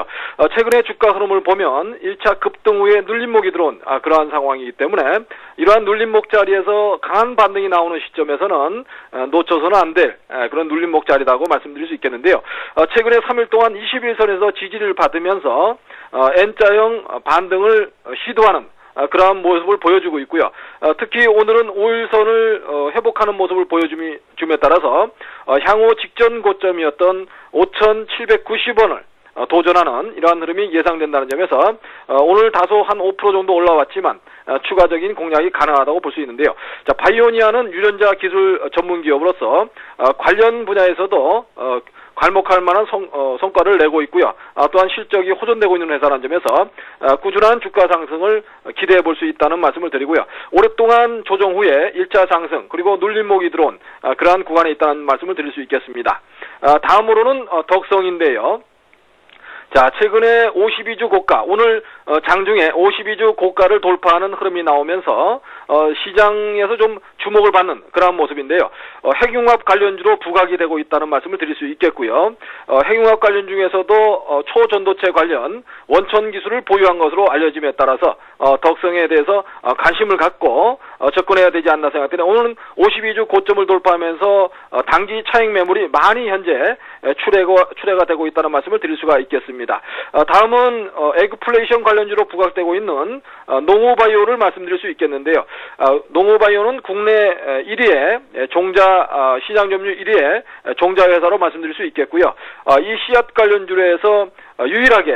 S6: 최근에 주가 흐름을 보면 1차 급등 후에 눌림목이 들어온 그러한 상황이기 때문에 이러한 눌림목 자리에서 강한 반등이 나오는 시점에서는 놓쳐서는 안 될 그런 눌림목 자리라고 말씀드릴 수 있겠는데요. 최근에 3일 동안 21선에서 지지를 받으면서 N자형 반등을 시도하는 그러한 모습을 보여주고 있고요. 특히 오늘은 5일선을 회복하는 모습을 보여줌에 따라서 향후 직전 고점이었던 5,790원을 도전하는 이러한 흐름이 예상된다는 점에서 오늘 다소 한 5% 정도 올라왔지만 추가적인 공략이 가능하다고 볼 수 있는데요. 자, 바이오니아는 유전자 기술 전문 기업으로서 관련 분야에서도 괄목할 만한 성과를 내고 있고요. 또한 실적이 호전되고 있는 회사라는 점에서 꾸준한 주가 상승을 기대해 볼 수 있다는 말씀을 드리고요. 오랫동안 조정 후에 1차 상승 그리고 눌림목이 들어온 그러한 구간에 있다는 말씀을 드릴 수 있겠습니다. 다음으로는 덕성인데요. 자, 최근에 52주 고가, 오늘 장중에 52주 고가를 돌파하는 흐름이 나오면서 시장에서 좀 주목을 받는 그런 모습인데요. 핵융합 관련주로 부각이 되고 있다는 말씀을 드릴 수 있겠고요. 핵융합 관련 중에서도 초전도체 관련 원천 기술을 보유한 것으로 알려짐에 따라서 덕성에 대해서 관심을 갖고 접근해야 되지 않나 생각되는데 오늘은 52주 고점을 돌파하면서 단기 차익 매물이 많이 현재 출회가 되고 있다는 말씀을 드릴 수가 있겠습니다. 다음은 에그플레이션 관련주로 부각되고 있는 농우바이오를 말씀드릴 수 있겠는데요. 농우바이오는 국내 1위의 종자 시장 점유율 1위의 종자 회사로 말씀드릴 수 있겠고요. 이 씨앗 관련주로 해서 유일하게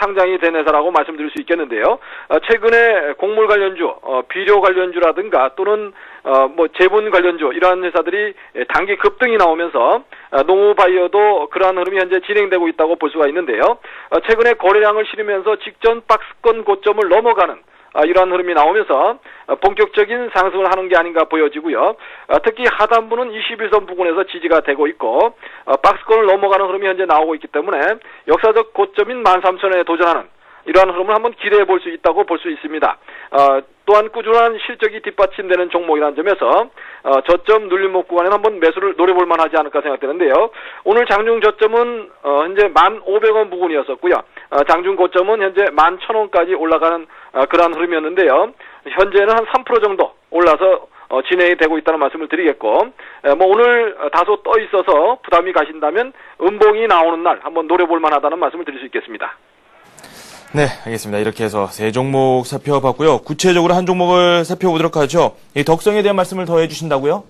S6: 상장이 된 회사라고 말씀드릴 수 있겠는데요. 최근에 곡물 관련주, 비료 관련주라든가 또는 뭐 제분 관련주 이러한 회사들이 단기 급등이 나오면서 농후바이오도 그러한 흐름이 현재 진행되고 있다고 볼 수가 있는데요. 최근에 거래량을 실으면서 직전 박스권 고점을 넘어가는 이러한 흐름이 나오면서 본격적인 상승을 하는 게 아닌가 보여지고요. 특히 하단부는 21선 부근에서 지지가 되고 있고 박스권을 넘어가는 흐름이 현재 나오고 있기 때문에 역사적 고점인 13,000원에 도전하는 이러한 흐름을 한번 기대해 볼 수 있다고 볼 수 있습니다. 또한 꾸준한 실적이 뒷받침되는 종목이라는 점에서 저점 눌림목 구간에는 한번 매수를 노려볼 만하지 않을까 생각되는데요. 오늘 장중 저점은 현재 1,500원 부근이었었고요. 장중 고점은 현재 11,000원까지 올라가는 그러한 흐름이었는데요. 현재는 한 3% 정도 올라서 진행이 되고 있다는 말씀을 드리겠고, 뭐 오늘 다소 떠 있어서 부담이 가신다면 음봉이 나오는 날 한번 노려볼 만하다는 말씀을 드릴 수 있겠습니다.
S1: 네, 알겠습니다. 이렇게 해서 세 종목 살펴봤고요. 구체적으로 한 종목을 살펴보도록 하죠. 이 덕성에 대한 말씀을 더 해주신다고요?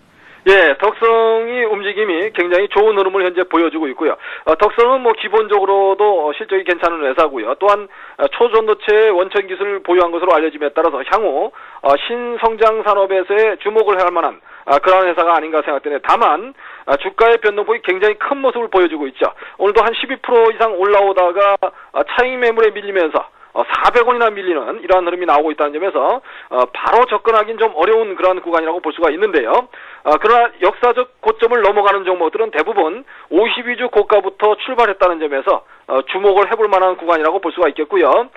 S6: 예, 덕성이 움직임이 굉장히 좋은 흐름을 현재 보여주고 있고요. 덕성은 뭐 기본적으로도 실적이 괜찮은 회사고요. 또한 초전도체 원천 기술을 보유한 것으로 알려짐에 따라서 향후 신성장 산업에서의 주목을 할 만한 그런 회사가 아닌가 생각되는데, 다만 주가의 변동폭이 굉장히 큰 모습을 보여주고 있죠. 오늘도 한 12% 이상 올라오다가 차익 매물에 밀리면서 400원이나 밀리는 이러한 흐름이 나오고 있다는 점에서 바로 접근하기는 좀 어려운 그런 구간이라고 볼 수가 있는데요. 그러나 역사적 고점을 넘어가는 종목들은 대부분 52주 고가부터 출발했다는 점에서 주목을 해볼 만한 구간이라고 볼 수가 있겠고요.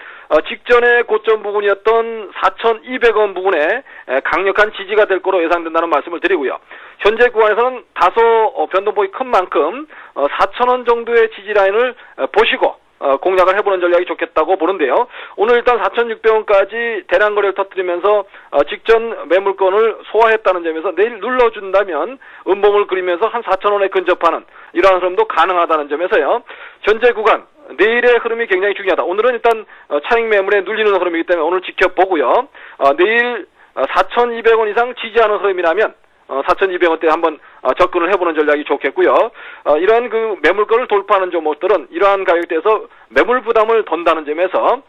S6: 직전의 고점 부분이었던 4,200원 부분에 강력한 지지가 될 거로 예상된다는 말씀을 드리고요. 현재 구간에서는 다소 변동폭이 큰 만큼 4,000원 정도의 지지 라인을 보시고 공략을 해보는 전략이 좋겠다고 보는데요. 오늘 일단 4,600원까지 대량 거래를 터뜨리면서 직전 매물권을 소화했다는 점에서 내일 눌러준다면 음봉을 그리면서 한 4,000원에 근접하는 이러한 흐름도 가능하다는 점에서요. 현재 구간 내일의 흐름이 굉장히 중요하다. 오늘은 일단 차익 매물에 눌리는 흐름이기 때문에 오늘 지켜보고요. 내일 4,200원 이상 지지하는 흐름이라면 4,200원대 한번 접근을 해보는 전략이 좋겠고요. 이러한 그 매물권을 돌파하는 종목들은 이러한 가격대에서 매물 부담을 던다는 점에서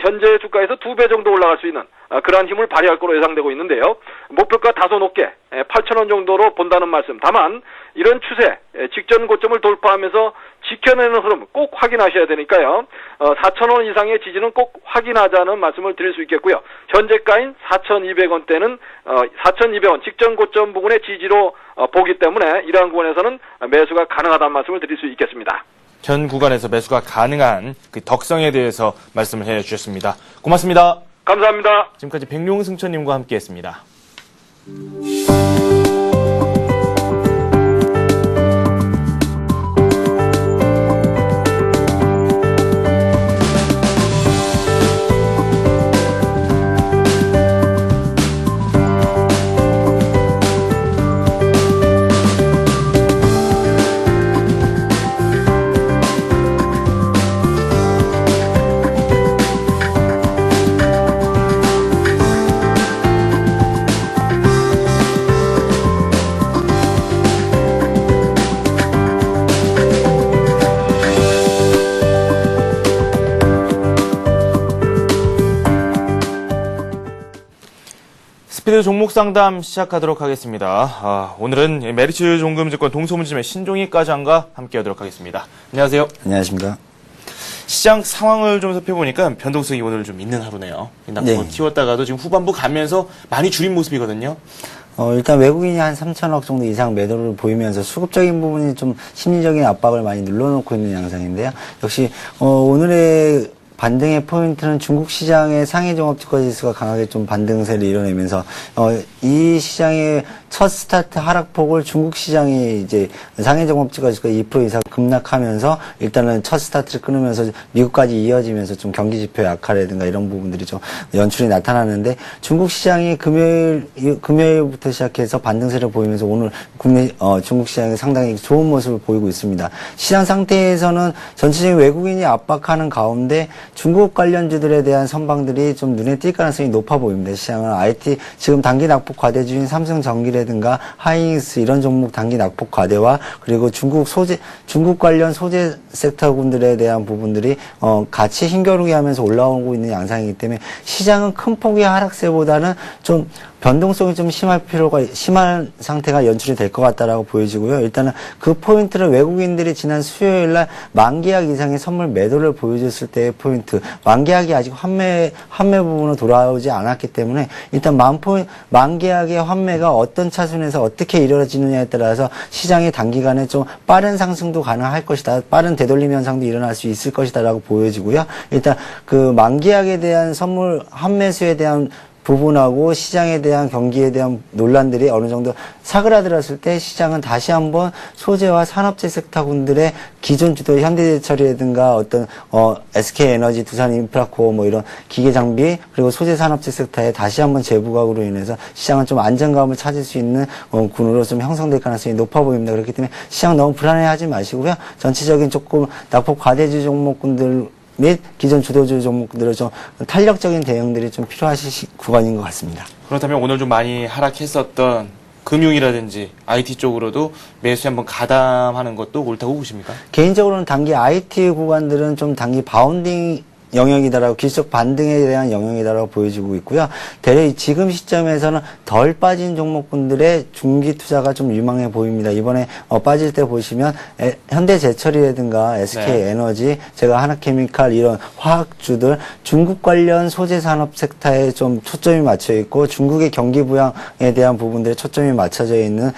S6: 현재 주가에서 2배 정도 올라갈 수 있는 그러한 힘을 발휘할 거로 예상되고 있는데요. 목표가 다소 높게 8,000원 정도로 본다는 말씀. 다만 이런 추세 직전 고점을 돌파하면서 지켜내는 흐름 꼭 확인하셔야 되니까요. 4,000원 이상의 지지는 꼭 확인하자는 말씀을 드릴 수 있겠고요. 현재가인 4,200원대는 4,200원 직전 고점 부분의 지지로 보기 때문에 이러한 구간에서는 매수가 가능하다는 말씀을 드릴 수 있겠습니다.
S1: 현 구간에서 매수가 가능한 그 덕성에 대해서 말씀을 해주셨습니다. 고맙습니다.
S6: 감사합니다.
S1: 지금까지 백룡승천님과 함께했습니다. 스피드 종목 상담 시작하도록 하겠습니다. 오늘은 메리츠 종금증권 동서문지점의 신종희 과장과 함께하도록 하겠습니다. 안녕하세요.
S7: 안녕하십니까.
S1: 시장 상황을 좀 살펴보니까 변동성이 오늘 좀 있는 하루네요. 낙폭을 키웠다가도 지금 후반부 가면서 많이 줄인 모습이거든요.
S7: 일단 외국인이 한 3천억 정도 이상 매도를 보이면서 수급적인 부분이 좀 심리적인 압박을 많이 눌러놓고 있는 양상인데요. 역시 오늘의 반등의 포인트는 중국 시장의 상해 종합지수가 강하게 좀 반등세를 이뤄내면서 이 시장의 첫 스타트 하락폭을 중국 시장이 이제 상해 종합지수가 2% 이상 급락하면서 일단은 첫 스타트를 끊으면서 미국까지 이어지면서 좀 경기 지표 약화라든가 이런 부분들이 좀 연출이 나타나는데, 중국 시장이 금요일부터 시작해서 반등세를 보이면서 오늘 중국 시장이 상당히 좋은 모습을 보이고 있습니다. 시장 상태에서는 전체적인 외국인이 압박하는 가운데 중국 관련주들에 대한 선방들이 좀 눈에 띌 가능성이 높아 보입니다. 시장은 IT 지금 단기 낙폭 과대주인 삼성전기를 제철이라든가 하이닉스 이런 종목 단기 낙폭 과대와 그리고 중국 관련 소재 섹터군들에 대한 부분들이 같이 힘겨루게 하면서 올라오고 있는 양상이기 때문에 시장은 큰 폭의 하락세보다는 좀 변동성이 좀 심한 상태가 연출이 될 것 같다라고 보여지고요. 일단은 그 포인트를 외국인들이 지난 수요일 날 만계약 이상의 선물 매도를 보여줬을 때의 포인트, 만계약이 아직 환매 부분으로 돌아오지 않았기 때문에 일단 만계약의 환매가 어떤 차순에서 어떻게 이루어지느냐에 따라서 시장의 단기간에 좀 빠른 상승도 가능할 것이다. 빠른 되돌림 현상도 일어날 수 있을 것이다라고 보여지고요. 일단 그 만계약에 대한 선물 환매수에 대한 부분하고 시장에 대한 경기에 대한 논란들이 어느 정도 사그라들었을 때 시장은 다시 한번 소재와 산업재 섹터군들의 기존 주도 현대제철이라든가 어떤 SK에너지, 두산인프라코어 뭐 이런 기계장비 그리고 소재 산업재 섹터에 다시 한번 재부각으로 인해서 시장은 좀 안정감을 찾을 수 있는 군으로 좀 형성될 가능성이 높아 보입니다. 그렇기 때문에 시장 너무 불안해하지 마시고요. 전체적인 조금 낙폭 과대주 종목군들 및 기존 주도주 종목들의 좀 탄력적인 대응들이 좀 필요하실 구간인 것 같습니다.
S1: 그렇다면 오늘 좀 많이 하락했었던 금융이라든지 IT 쪽으로도 매수에 한번 가담하는 것도 옳다고 보십니까?
S7: 개인적으로는 단기 IT 구간들은 좀 단기 바운딩 영역이다라고 기술적 반등에 대한 영역이다라고 보여지고 있고요. 대략 지금 시점에서는 덜 빠진 종목군들의 중기 투자가 좀 유망해 보입니다. 이번에 빠질 때 보시면 현대제철이라든가 SK에너지, 제가 하나케미칼 이런 화학주들 중국 관련 소재 산업 섹터에 좀 초점이 맞춰 있고 중국의 경기 부양에 대한 부분들에 초점이 맞춰져 있는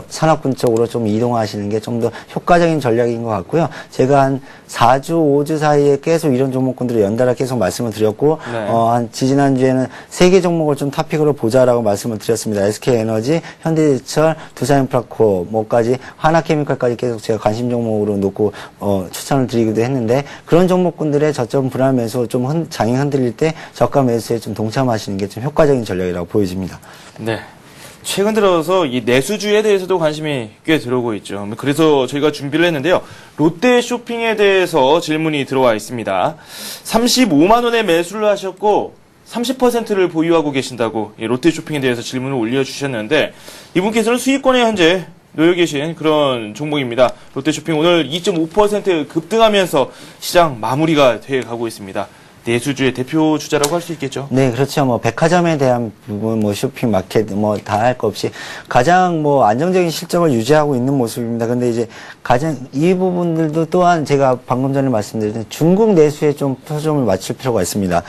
S7: 산업군 쪽으로 좀 이동하시는 게 좀 더 효과적인 전략인 것 같고요. 제가 한 4주, 5주 사이에 계속 이런 종목군들을 연달아 계속 말씀을 드렸고, 한 지지난주에는 3개 종목을 좀 탑픽으로 보자라고 말씀을 드렸습니다. SK에너지, 현대제철, 두산인프라코어, 뭐까지, 하나케미칼까지 계속 제가 관심 종목으로 놓고, 추천을 드리기도 했는데, 그런 종목군들의 저점 불안 매수 좀 장이 흔들릴 때 저가 매수에 좀 동참하시는 게 좀 효과적인 전략이라고 보여집니다.
S1: 네. 최근 들어서 이 내수주에 대해서도 관심이 꽤 들어오고 있죠. 그래서 저희가 준비를 했는데요. 롯데 쇼핑에 대해서 질문이 들어와 있습니다. 35만 원에 매수를 하셨고 30%를 보유하고 계신다고 롯데 쇼핑에 대해서 질문을 올려주셨는데 이분께서는 수익권에 현재 놓여 계신 그런 종목입니다. 롯데 쇼핑 오늘 2.5% 급등하면서 시장 마무리가 돼 가고 있습니다. 내수주의 대표 주자라고 할 수 있겠죠.
S7: 네, 그렇죠. 뭐 백화점에 대한 부분, 뭐 쇼핑 마켓, 뭐 다 할 거 없이 가장 뭐 안정적인 실적을 유지하고 있는 모습입니다. 근데 이제 가장 이 부분들도 또한 제가 방금 전에 말씀드린 중국 내수에 좀 초점을 맞출 필요가 있습니다.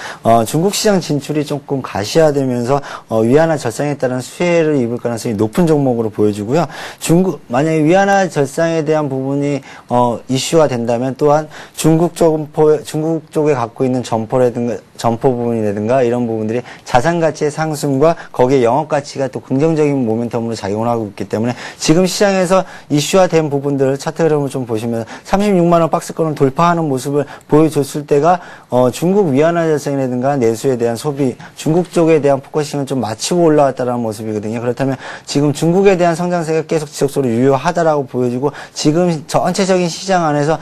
S7: 중국 시장 진출이 조금 가시화되면서 위안화 절상에 따른 수혜를 입을 가능성이 높은 종목으로 보여지고요. 만약에 위안화 절상에 대한 부분이 이슈가 된다면 또한 중국 쪽에 갖고 있는 점포 부분이라든가 이런 부분들이 자산 가치의 상승과 거기에 영업 가치가 또 긍정적인 모멘텀으로 작용을 하고 있기 때문에 지금 시장에서 이슈화된 부분들 차트 흐름을 좀 보시면 36만 원 박스권을 돌파하는 모습을 보여줬을 때가 중국 위안화 절상이라든가 내수에 대한 소비, 중국 쪽에 대한 포커싱을 좀 맞추고 올라왔다는 모습이거든요. 그렇다면 지금 중국에 대한 성장세가 계속 지속적으로 유효하다라고 보여지고 지금 전체적인 시장 안에서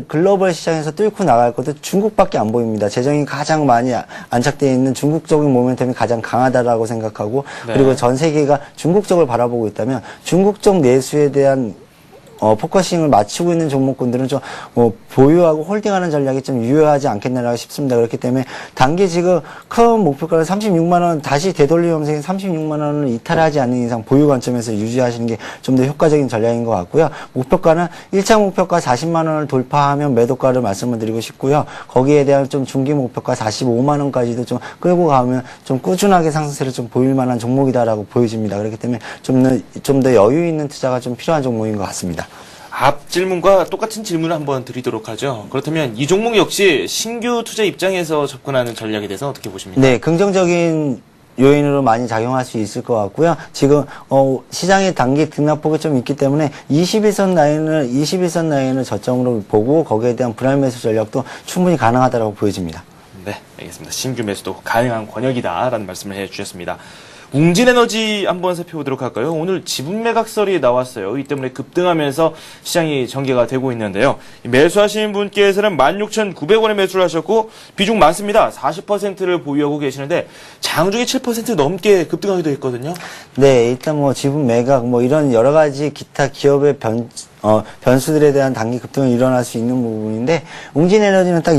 S7: 글로벌 시장에서 뚫고 나갈 것도 중국밖에 안 보입니다. 재정이 가장 많이 안착되어 있는 중국 쪽의 모멘텀이 가장 강하다라고 생각하고 그리고 전 세계가 중국 쪽을 바라보고 있다면 중국 쪽 내수에 대한 포커싱을 맞추고 있는 종목군들은 좀 보유하고 홀딩하는 전략이 좀 유효하지 않겠나라고 싶습니다. 그렇기 때문에 단기 지금 큰 목표가를 36만 원 다시 되돌림 형성인 36만 원을 이탈하지 않는 이상 보유 관점에서 유지하시는 게 좀 더 효과적인 전략인 것 같고요. 목표가는 1차 목표가 40만 원을 돌파하면 매도가를 말씀을 드리고 싶고요. 거기에 대한 좀 중기 목표가 45만 원까지도 좀 끌고 가면 좀 꾸준하게 상승세를 좀 보일 만한 종목이다라고 보여집니다. 그렇기 때문에 좀 더 여유 있는 투자가 좀 필요한 종목인 것 같습니다.
S1: 앞 질문과 똑같은 질문을 한번 드리도록 하죠. 그렇다면 이 종목 역시 신규 투자 입장에서 접근하는 전략에 대해서 어떻게 보십니까?
S7: 네, 긍정적인 요인으로 많이 작용할 수 있을 것 같고요. 지금 시장의 단기 등락폭이 좀 있기 때문에 21선 라인을 저점으로 보고 거기에 대한 불안 매수 전략도 충분히 가능하다고 보여집니다.
S1: 네, 알겠습니다. 신규 매수도 가능한 권역이다라는 말씀을 해주셨습니다. 웅진에너지 한번 살펴보도록 할까요? 오늘 지분 매각설이 나왔어요. 이 때문에 급등하면서 시장이 전개가 되고 있는데요. 매수하신 분께서는 16,900원에 매수를 하셨고 비중 많습니다. 40%를 보유하고 계시는데 장중에 7% 넘게 급등하기도 했거든요.
S7: 네, 일단 뭐 지분 매각 뭐 이런 여러 가지 기타 기업의 변수들에 대한 단기 급등이 일어날 수 있는 부분인데 웅진에너지는 딱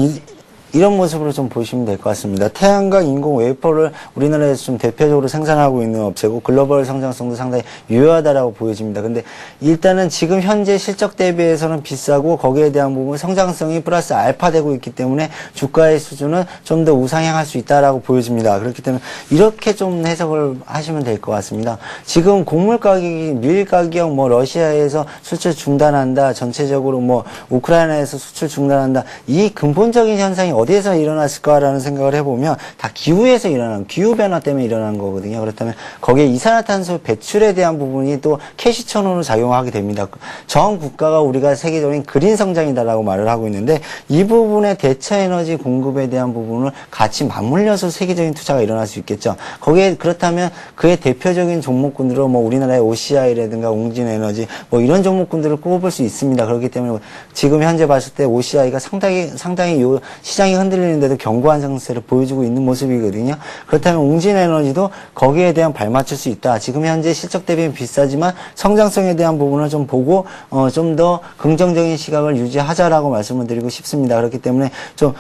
S7: 이런 모습으로 좀 보시면 될 것 같습니다. 태양광 인공 웨이퍼를 우리나라에서 좀 대표적으로 생산하고 있는 업체고 글로벌 성장성도 상당히 유효하다라고 보여집니다. 근데 일단은 지금 현재 실적 대비해서는 비싸고 거기에 대한 부분 성장성이 플러스 알파되고 있기 때문에 주가의 수준은 좀 더 우상향할 수 있다라고 보여집니다. 그렇기 때문에 이렇게 좀 해석을 하시면 될 것 같습니다. 지금 곡물 가격이 밀 가격 뭐 러시아에서 수출 중단한다. 전체적으로 뭐 우크라이나에서 수출 중단한다. 이 근본적인 현상이 어디에서 일어났을까라는 생각을 해보면 다 기후에서 일어난 기후 변화 때문에 일어난 거거든요. 그렇다면 거기에 이산화탄소 배출에 대한 부분이 또 캐시천으로 작용하게 됩니다. 전 국가가 우리가 세계적인 그린 성장이다라고 말을 하고 있는데 이 부분의 대체 에너지 공급에 대한 부분을 같이 맞물려서 세계적인 투자가 일어날 수 있겠죠. 거기에 그렇다면 그의 대표적인 종목군으로 뭐 우리나라의 OCI라든가 웅진에너지 뭐 이런 종목군들을 꼽을 수 있습니다. 그렇기 때문에 지금 현재 봤을 때 OCI가 상당히 요 시장이 흔들리는데도 견고한 상태를 보여주고 있는 모습이거든요. 그렇다면 웅진에너지도 거기에 대한 발맞출 수 있다. 지금 현재 실적 대비는 비싸지만 성장성에 대한 부분을 좀 보고 좀 더 긍정적인 시각을 유지하자라고 말씀을 드리고 싶습니다. 그렇기 때문에 좀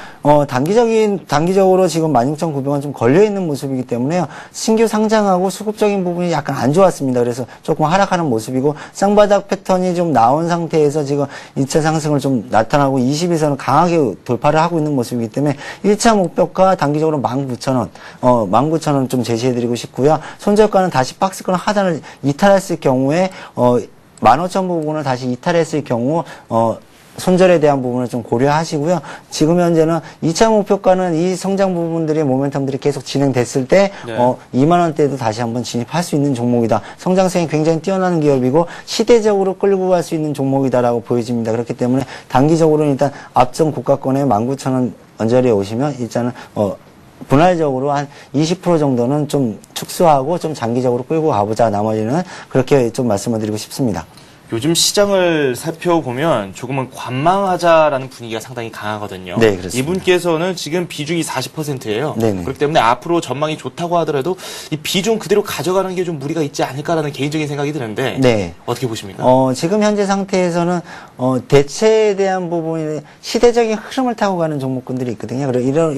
S7: 단기적으로 지금 16,900원 좀 걸려 있는 모습이기 때문에요. 신규 상장하고 수급적인 부분이 약간 안 좋았습니다. 그래서 조금 하락하는 모습이고 쌍바닥 패턴이 좀 나온 상태에서 지금 2차 상승을 좀 나타나고 20일선을 강하게 돌파를 하고 있는 모습이기 때문에 1차 목표가 단기적으로 19,000원, 19,000원 좀 제시해드리고 싶고요. 손절가는 다시 박스권 하단을 이탈했을 경우에 15,000 부분을 다시 이탈했을 경우 손절에 대한 부분을 좀 고려하시고요. 지금 현재는 2차 목표가는 이 성장 부분들의 모멘텀들이 계속 진행됐을 때,
S1: 네.
S7: 2만 원대도 다시 한번 진입할 수 있는 종목이다. 성장성이 굉장히 뛰어나는 기업이고, 시대적으로 끌고 갈 수 있는 종목이다라고 보여집니다. 그렇기 때문에 단기적으로는 일단 앞전 고가권에 19,000원 언저리에 오시면 일단은, 분할적으로 한 20% 정도는 좀 축소하고 좀 장기적으로 끌고 가보자. 나머지는 그렇게 좀 말씀을 드리고 싶습니다.
S1: 요즘 시장을 살펴보면 조금은 관망하자라는 분위기가 상당히 강하거든요.
S7: 네, 그렇습니다.
S1: 이분께서는 지금 비중이 40%예요.
S7: 네네.
S1: 그렇기 때문에 앞으로 전망이 좋다고 하더라도 이 비중 그대로 가져가는 게 좀 무리가 있지 않을까라는 개인적인 생각이 드는데
S7: 네.
S1: 어떻게 보십니까?
S7: 지금 현재 상태에서는 대체에 대한 부분이 시대적인 흐름을 타고 가는 종목군들이 있거든요. 그리고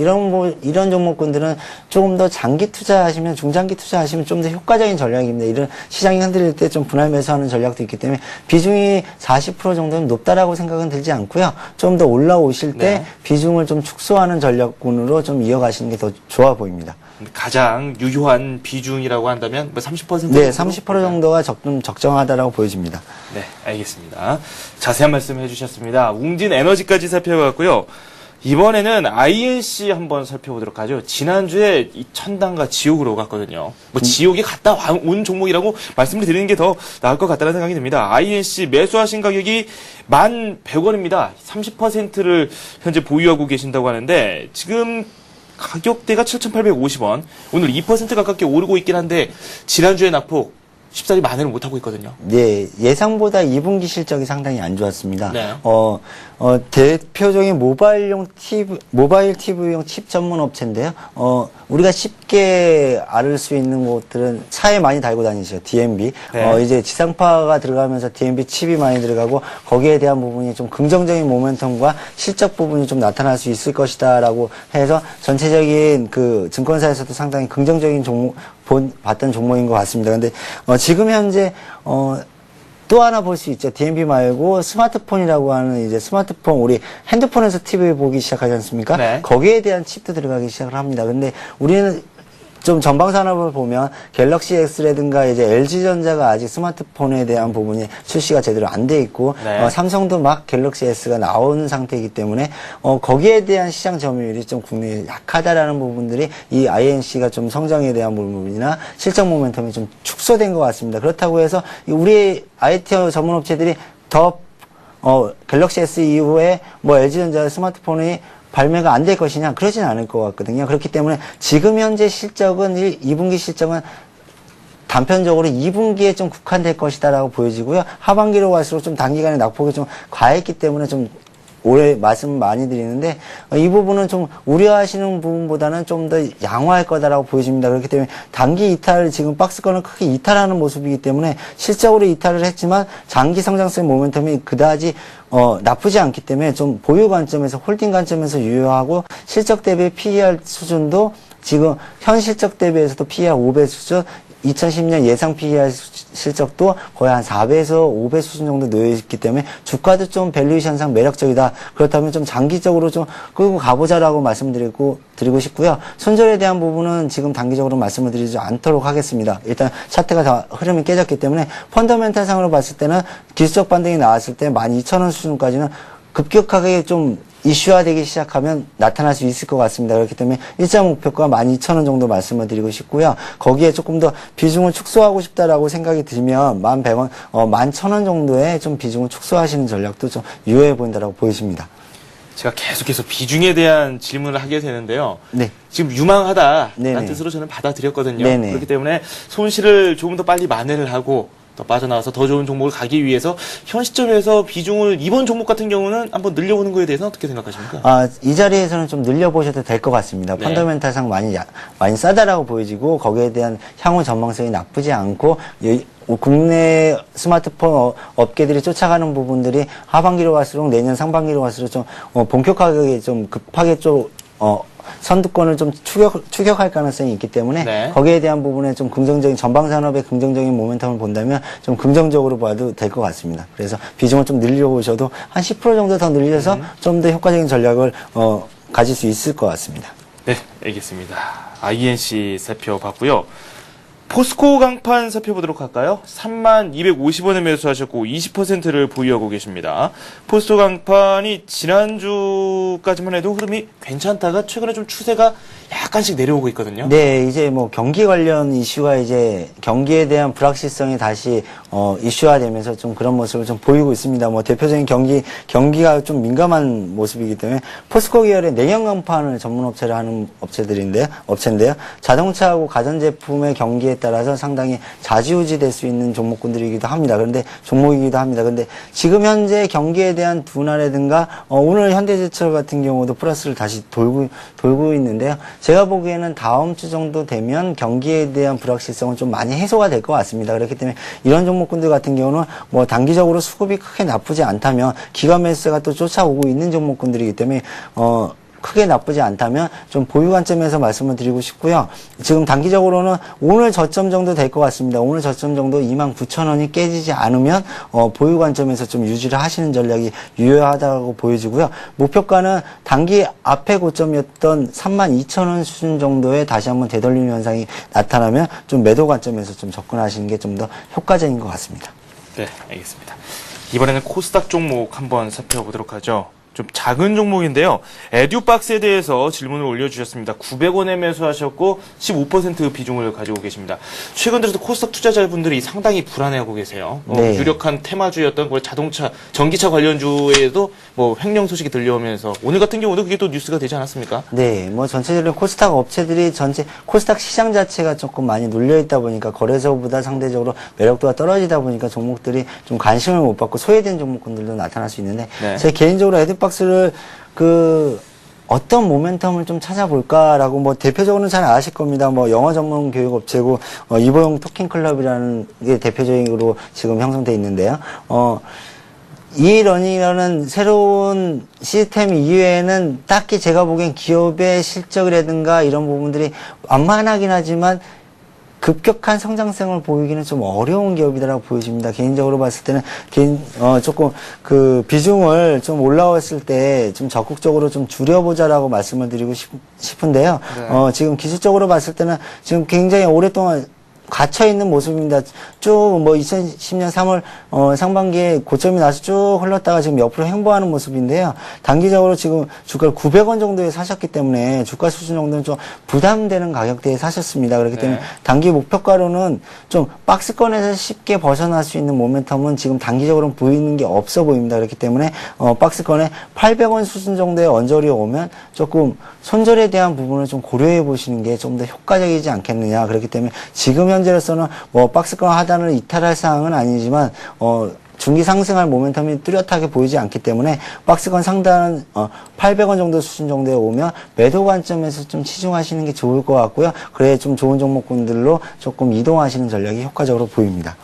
S7: 이런 종목군들은 조금 더 장기 투자하시면 중장기 투자하시면 좀 더 효과적인 전략입니다. 이런 시장이 흔들릴 때 좀 분할 매수하는 전략도 있기 때문에 비중이 40% 정도는 높다라고 생각은 들지 않고요. 좀 더 올라오실 때
S1: 네.
S7: 비중을 좀 축소하는 전략군으로 좀 이어가시는 게 더 좋아 보입니다.
S1: 가장 유효한 비중이라고 한다면 30%?
S7: 네, 30% 정도가 좀 적정하다라고 보여집니다.
S1: 네, 알겠습니다. 자세한 말씀 해주셨습니다. 웅진에너지까지 살펴봤고요. 이번에는 INC 한번 살펴보도록 하죠. 지난주에 이 천당과 지옥으로 갔거든요. 뭐 지옥에 갔다 온 종목이라고 말씀을 드리는 게 더 나을 것 같다는 생각이 듭니다. INC 매수하신 가격이 1,100원입니다. 30%를 현재 보유하고 계신다고 하는데 지금 가격대가 7,850원. 오늘 2% 가깝게 오르고 있긴 한데 지난주에 낙폭 쉽사리 만회를 못하고 있거든요.
S7: 네, 예상보다 2분기 실적이 상당히 안 좋았습니다.
S1: 네.
S7: 대표적인 모바일 TV용 칩 전문 업체인데요. 우리가 쉽게 알 수 있는 곳들은 차에 많이 달고 다니시죠. DMB.
S1: 네.
S7: 이제 지상파가 들어가면서 DMB 칩이 많이 들어가고 거기에 대한 부분이 좀 긍정적인 모멘텀과 실적 부분이 좀 나타날 수 있을 것이다라고 해서 전체적인 그 증권사에서도 상당히 긍정적인 봤던 종목인 것 같습니다. 근데 지금 현재 또 하나 볼 수 있죠. DMB 말고 스마트폰이라고 하는 이제 스마트폰 우리 핸드폰에서 TV 보기 시작하지 않습니까?
S1: 네.
S7: 거기에 대한 칩도 들어가기 시작을 합니다. 근데 우리는 좀 전방 산업을 보면 갤럭시 X라든가 이제 LG전자가 아직 스마트폰에 대한 부분이 출시가 제대로 안 돼 있고
S1: 네.
S7: 삼성도 막 갤럭시 S가 나온 상태이기 때문에 거기에 대한 시장 점유율이 좀 국내에 약하다라는 부분들이 이 INC가 좀 성장에 대한 부분이나 실적 모멘텀이 좀 축소된 것 같습니다. 그렇다고 해서 우리 IT 전문 업체들이 더 갤럭시 S 이후에 뭐 LG전자 스마트폰이 발매가 안 될 것이냐? 그러진 않을 것 같거든요. 그렇기 때문에 지금 현재 실적은 2분기 실적은 단편적으로 2분기에 좀 국한될 것이다라고 보여지고요. 하반기로 갈수록 좀 단기간에 낙폭이 좀 과했기 때문에 좀 올해 말씀 많이 드리는데 이 부분은 좀 우려하시는 부분보다는 좀 더 양호할 거다라고 보여집니다. 그렇기 때문에 단기 이탈 지금 박스권을 크게 이탈하는 모습이기 때문에 실적으로 이탈을 했지만 장기 성장성 모멘텀이 그다지 나쁘지 않기 때문에 좀 보유 관점에서 홀딩 관점에서 유효하고 실적 대비 PER 수준도 지금 현 실적 대비해서도 PER 5배 수준 2010년 예상 PER 실적도 거의 한 4배에서 5배 수준 정도 놓여있기 때문에 주가도 좀 밸류에이션상 매력적이다. 그렇다면 좀 장기적으로 좀 끌고 가보자라고 드리고 싶고요. 손절에 대한 부분은 지금 단기적으로 말씀을 드리지 않도록 하겠습니다. 일단 차트가 다 흐름이 깨졌기 때문에 펀더멘탈 상으로 봤을 때는 기술적 반등이 나왔을 때 12,000원 수준까지는 급격하게 좀 이슈화되기 시작하면 나타날 수 있을 것 같습니다. 그렇기 때문에 일자 목표가 12,000원 정도 말씀을 드리고 싶고요. 거기에 조금 더 비중을 축소하고 싶다라고 생각이 들면 11,000원, 11,000원 정도의 좀 비중을 축소하시는 전략도 좀 유효해 보인다라고 보여집니다.
S1: 제가 계속해서 비중에 대한 질문을 하게 되는데요.
S7: 네.
S1: 지금 유망하다라는
S7: 네네.
S1: 뜻으로 저는 받아들였거든요.
S7: 네네.
S1: 그렇기 때문에 손실을 조금 더 빨리 만회를 하고 더 빠져나와서 더 좋은 종목을 가기 위해서 현 시점에서 비중을 이번 종목 같은 경우는 한번 늘려보는 거에 대해서는 어떻게 생각하십니까?
S7: 이 자리에서는 좀 늘려보셔도 될 것 같습니다.
S1: 네.
S7: 펀더멘탈상 많이 싸다라고 보여지고 거기에 대한 향후 전망성이 나쁘지 않고 국내 스마트폰 업계들이 쫓아가는 부분들이 하반기로 갈수록 내년 상반기로 갈수록 좀 본격화하게 좀 급하게 선두권을 좀 추격할 가능성이 있기 때문에
S1: 네.
S7: 거기에 대한 부분에 좀 긍정적인 전방산업의 긍정적인 모멘텀을 본다면 좀 긍정적으로 봐도 될 것 같습니다. 그래서 비중을 좀 늘려보셔도 한 10% 정도 더 늘려서 좀 더 효과적인 전략을 가질 수 있을 것 같습니다.
S1: 네, 알겠습니다. INC 살펴봤고요. 포스코 강판 살펴보도록 할까요? 3250원에 매수하셨고 20%를 보유하고 계십니다. 포스코 강판이 지난주까지만 해도 흐름이 괜찮다가 최근에 좀 추세가 약간씩 내려오고 있거든요.
S7: 네, 이제 뭐 경기 관련 이슈가 이제 경기에 대한 불확실성이 다시 이슈화되면서 좀 그런 모습을 좀 보이고 있습니다. 뭐 대표적인 경기가 좀 민감한 모습이기 때문에 포스코 계열의 내연 강판을 전문 업체를 하는 업체인데요. 자동차하고 가전제품의 경기에 따라서 상당히 좌지우지 될 수 있는 종목군들이기도 합니다. 그런데 종목이기도 합니다. 그런데 지금 현재 경기에 대한 둔화라든가 오늘 현대제철 같은 경우도 플러스를 다시 돌고 있는데요. 제가 보기에는 다음 주 정도 되면 경기에 대한 불확실성은 좀 많이 해소가 될 것 같습니다. 그렇기 때문에 이런 종목군들 같은 경우는 뭐 단기적으로 수급이 크게 나쁘지 않다면 기관 매수세가 또 쫓아오고 있는 종목군들이기 때문에 크게 나쁘지 않다면 좀 보유 관점에서 말씀을 드리고 싶고요. 지금 단기적으로는 오늘 저점 정도 될 것 같습니다. 오늘 저점 정도 29,000원이 깨지지 않으면 보유 관점에서 좀 유지를 하시는 전략이 유효하다고 보여지고요. 목표가는 단기 앞에 고점이었던 32,000원 수준 정도에 다시 한번 되돌리는 현상이 나타나면 좀 매도 관점에서 좀 접근하시는 게 좀 더 효과적인 것 같습니다.
S1: 네, 알겠습니다. 이번에는 코스닥 종목 한번 살펴보도록 하죠. 좀 작은 종목인데요. 에듀박스에 대해서 질문을 올려주셨습니다. 900원에 매수하셨고 15% 비중을 가지고 계십니다. 최근 들어서 코스닥 투자자분들이 상당히 불안해하고 계세요.
S7: 네.
S1: 유력한 테마주였던 자동차, 전기차 관련주에도 뭐 횡령 소식이 들려오면서 오늘 같은 경우도 그게 또 뉴스가 되지 않았습니까?
S7: 네, 뭐 전체적으로 코스닥 업체들이 코스닥 시장 자체가 조금 많이 눌려있다 보니까 거래소보다 상대적으로 매력도가 떨어지다 보니까 종목들이 좀 관심을 못 받고 소외된 종목군들도 나타날 수 있는데
S1: 네.
S7: 제 개인적으로 에듀박스를 어떤 모멘텀을 좀 찾아볼까라고 뭐 대표적으로는 잘 아실 겁니다. 뭐 영어 전문 교육 업체고 이보영 토킹 클럽이라는 게 대표적으로 지금 형성돼 있는데요. 이러니라는 새로운 시스템 이외에는 딱히 제가 보기엔 기업의 실적이라든가 이런 부분들이 완만하긴 하지만 급격한 성장성을 보이기는 좀 어려운 기업이다라고 보여집니다. 개인적으로 봤을 때는 조금 비중을 좀 올라왔을 때 좀 적극적으로 좀 줄여보자라고 말씀을 드리고 싶은데요.
S1: 네.
S7: 지금 기술적으로 봤을 때는 지금 굉장히 오랫동안 갇혀있는 모습입니다. 쭉 2010년 3월 상반기에 고점이 나서 쭉 흘렀다가 지금 옆으로 횡보하는 모습인데요. 단기적으로 지금 주가를 900원 정도에 사셨기 때문에 주가 수준 정도는 좀 부담되는 가격대에 사셨습니다. 그렇기 때문에 단기 목표가로는 좀 박스권에서 쉽게 벗어날 수 있는 모멘텀은 지금 단기적으로는 보이는 게 없어 보입니다. 그렇기 때문에 박스권에 800원 수준 정도의 언저리 오면 조금 손절에 대한 부분을 좀 고려해 보시는 게 좀 더 효과적이지 않겠느냐. 그렇기 때문에 지금 현재로서는 뭐 박스권 하단을 이탈할 사항은 아니지만 중기 상승할 모멘텀이 뚜렷하게 보이지 않기 때문에 박스권 상단 800원 정도 수준 정도에 오면 매도 관점에서 좀 치중하시는 게 좋을 것 같고요. 그래 좀 좋은 종목군들로 조금 이동하시는 전략이 효과적으로 보입니다.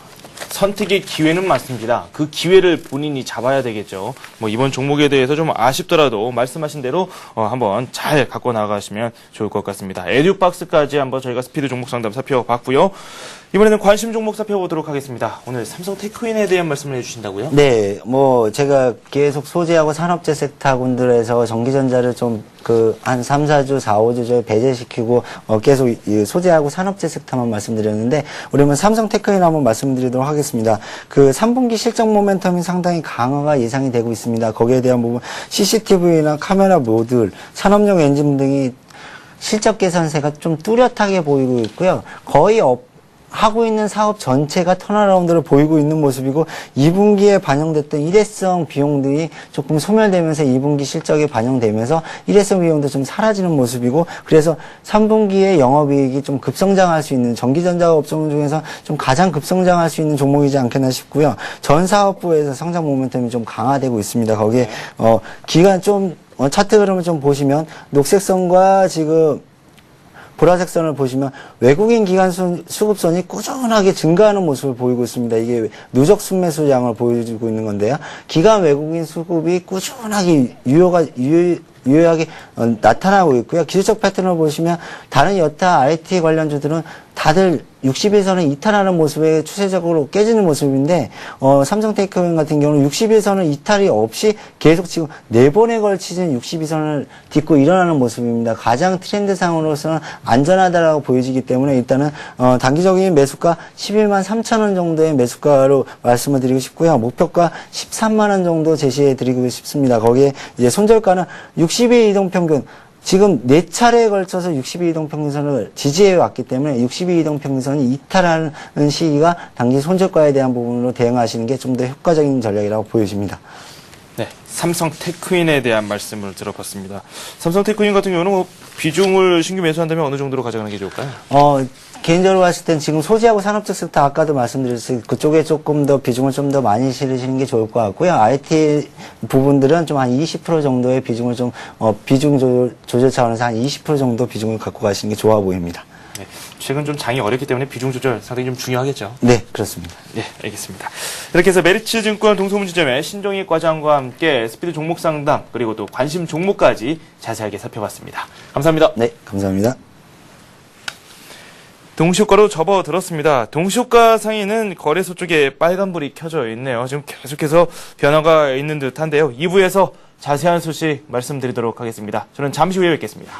S1: 선택의 기회는 많습니다. 그 기회를 본인이 잡아야 되겠죠. 뭐 이번 종목에 대해서 좀 아쉽더라도 말씀하신 대로 한번 잘 갖고 나가시면 좋을 것 같습니다. 에듀박스까지 한번 저희가 스피드 종목 상담 살펴봤고요. 이번에는 관심 종목 살펴보도록 하겠습니다. 오늘 삼성테크윈에 대한 말씀을 해주신다고요?
S7: 네, 뭐 제가 계속 소재하고 산업재 섹터군들에서 전기전자를 좀 한 3, 4주, 4, 5주 전에 배제시키고 계속 이 소재하고 산업재 섹터만 말씀드렸는데 우리 삼성테크윈 한번 말씀드리도록 하겠습니다. 그 3분기 실적 모멘텀이 상당히 강화가 예상이 되고 있습니다. 거기에 대한 부분 CCTV나 카메라 모듈, 산업용 엔진 등이 실적 개선세가 좀 뚜렷하게 보이고 있고요. 거의 하고 있는 사업 전체가 턴어라운드를 보이고 있는 모습이고 2분기에 반영됐던 일회성 비용들이 조금 소멸되면서 2분기 실적에 반영되면서 일회성 비용도 좀 사라지는 모습이고 그래서 3분기에 영업이익이 좀 급성장할 수 있는 전기전자 업종 중에서 좀 가장 급성장할 수 있는 종목이지 않겠나 싶고요. 전 사업부에서 성장 모멘텀이 좀 강화되고 있습니다. 거기에 기간 좀 차트 흐름을 좀 보시면 녹색선과 지금 보라색 선을 보시면 외국인 기관 수급선이 꾸준하게 증가하는 모습을 보이고 있습니다. 이게 누적 순매수량을 보여주고 있는 건데요. 기관 외국인 수급이 꾸준하게 유효하게 나타나고 있고요. 기술적 패턴을 보시면 다른 여타 IT 관련주들은 다들 60일선을 이탈하는 모습에 추세적으로 깨지는 모습인데 삼성테크윈 같은 경우는 60일선을 이탈이 없이 계속 지금 4번에 걸치는 62선을 딛고 일어나는 모습입니다. 가장 트렌드상으로서는 안전하다라고 보여지기 때문에 일단은 단기적인 매수가 11만 3천 원 정도의 매수가로 말씀을 드리고 싶고요. 목표가 13만 원 정도 제시해 드리고 싶습니다. 거기에 이제 손절가는 60일 이동평균 지금 4차례에 걸쳐서 60일 이동평균선을 지지해 왔기 때문에 60일 이동평균선이 이탈하는 시기가 단기 손절가에 대한 부분으로 대응하시는 게 좀 더 효과적인 전략이라고 보여집니다.
S1: 네, 삼성테크윈에 대한 말씀을 들어봤습니다. 삼성테크윈 같은 경우는 비중을 신규 매수한다면 어느 정도로 가져가는 게 좋을까요?
S7: 개인적으로 봤을 땐 지금 소재하고 산업적 섹터 아까도 말씀드렸어요. 그쪽에 조금 더 비중을 좀 더 많이 실으시는 게 좋을 것 같고요. IT 부분들은 좀 한 20% 정도의 비중을 좀 비중 조절 차원에서 한 20% 정도 비중을 갖고 가시는 게 좋아 보입니다.
S1: 네, 최근 좀 장이 어렵기 때문에 비중 조절 상당히 좀 중요하겠죠.
S7: 네, 그렇습니다.
S1: 네, 알겠습니다. 이렇게 해서 메리츠증권 동소문지점의 신종익 과장과 함께 스피드 종목 상담 그리고 또 관심 종목까지 자세하게 살펴봤습니다. 감사합니다.
S7: 네, 감사합니다.
S1: 동시효과로 접어들었습니다. 동시효과 상에는 거래소 쪽에 빨간불이 켜져 있네요. 지금 계속해서 변화가 있는 듯한데요. 2부에서 자세한 소식 말씀드리도록 하겠습니다. 저는 잠시 후에 뵙겠습니다.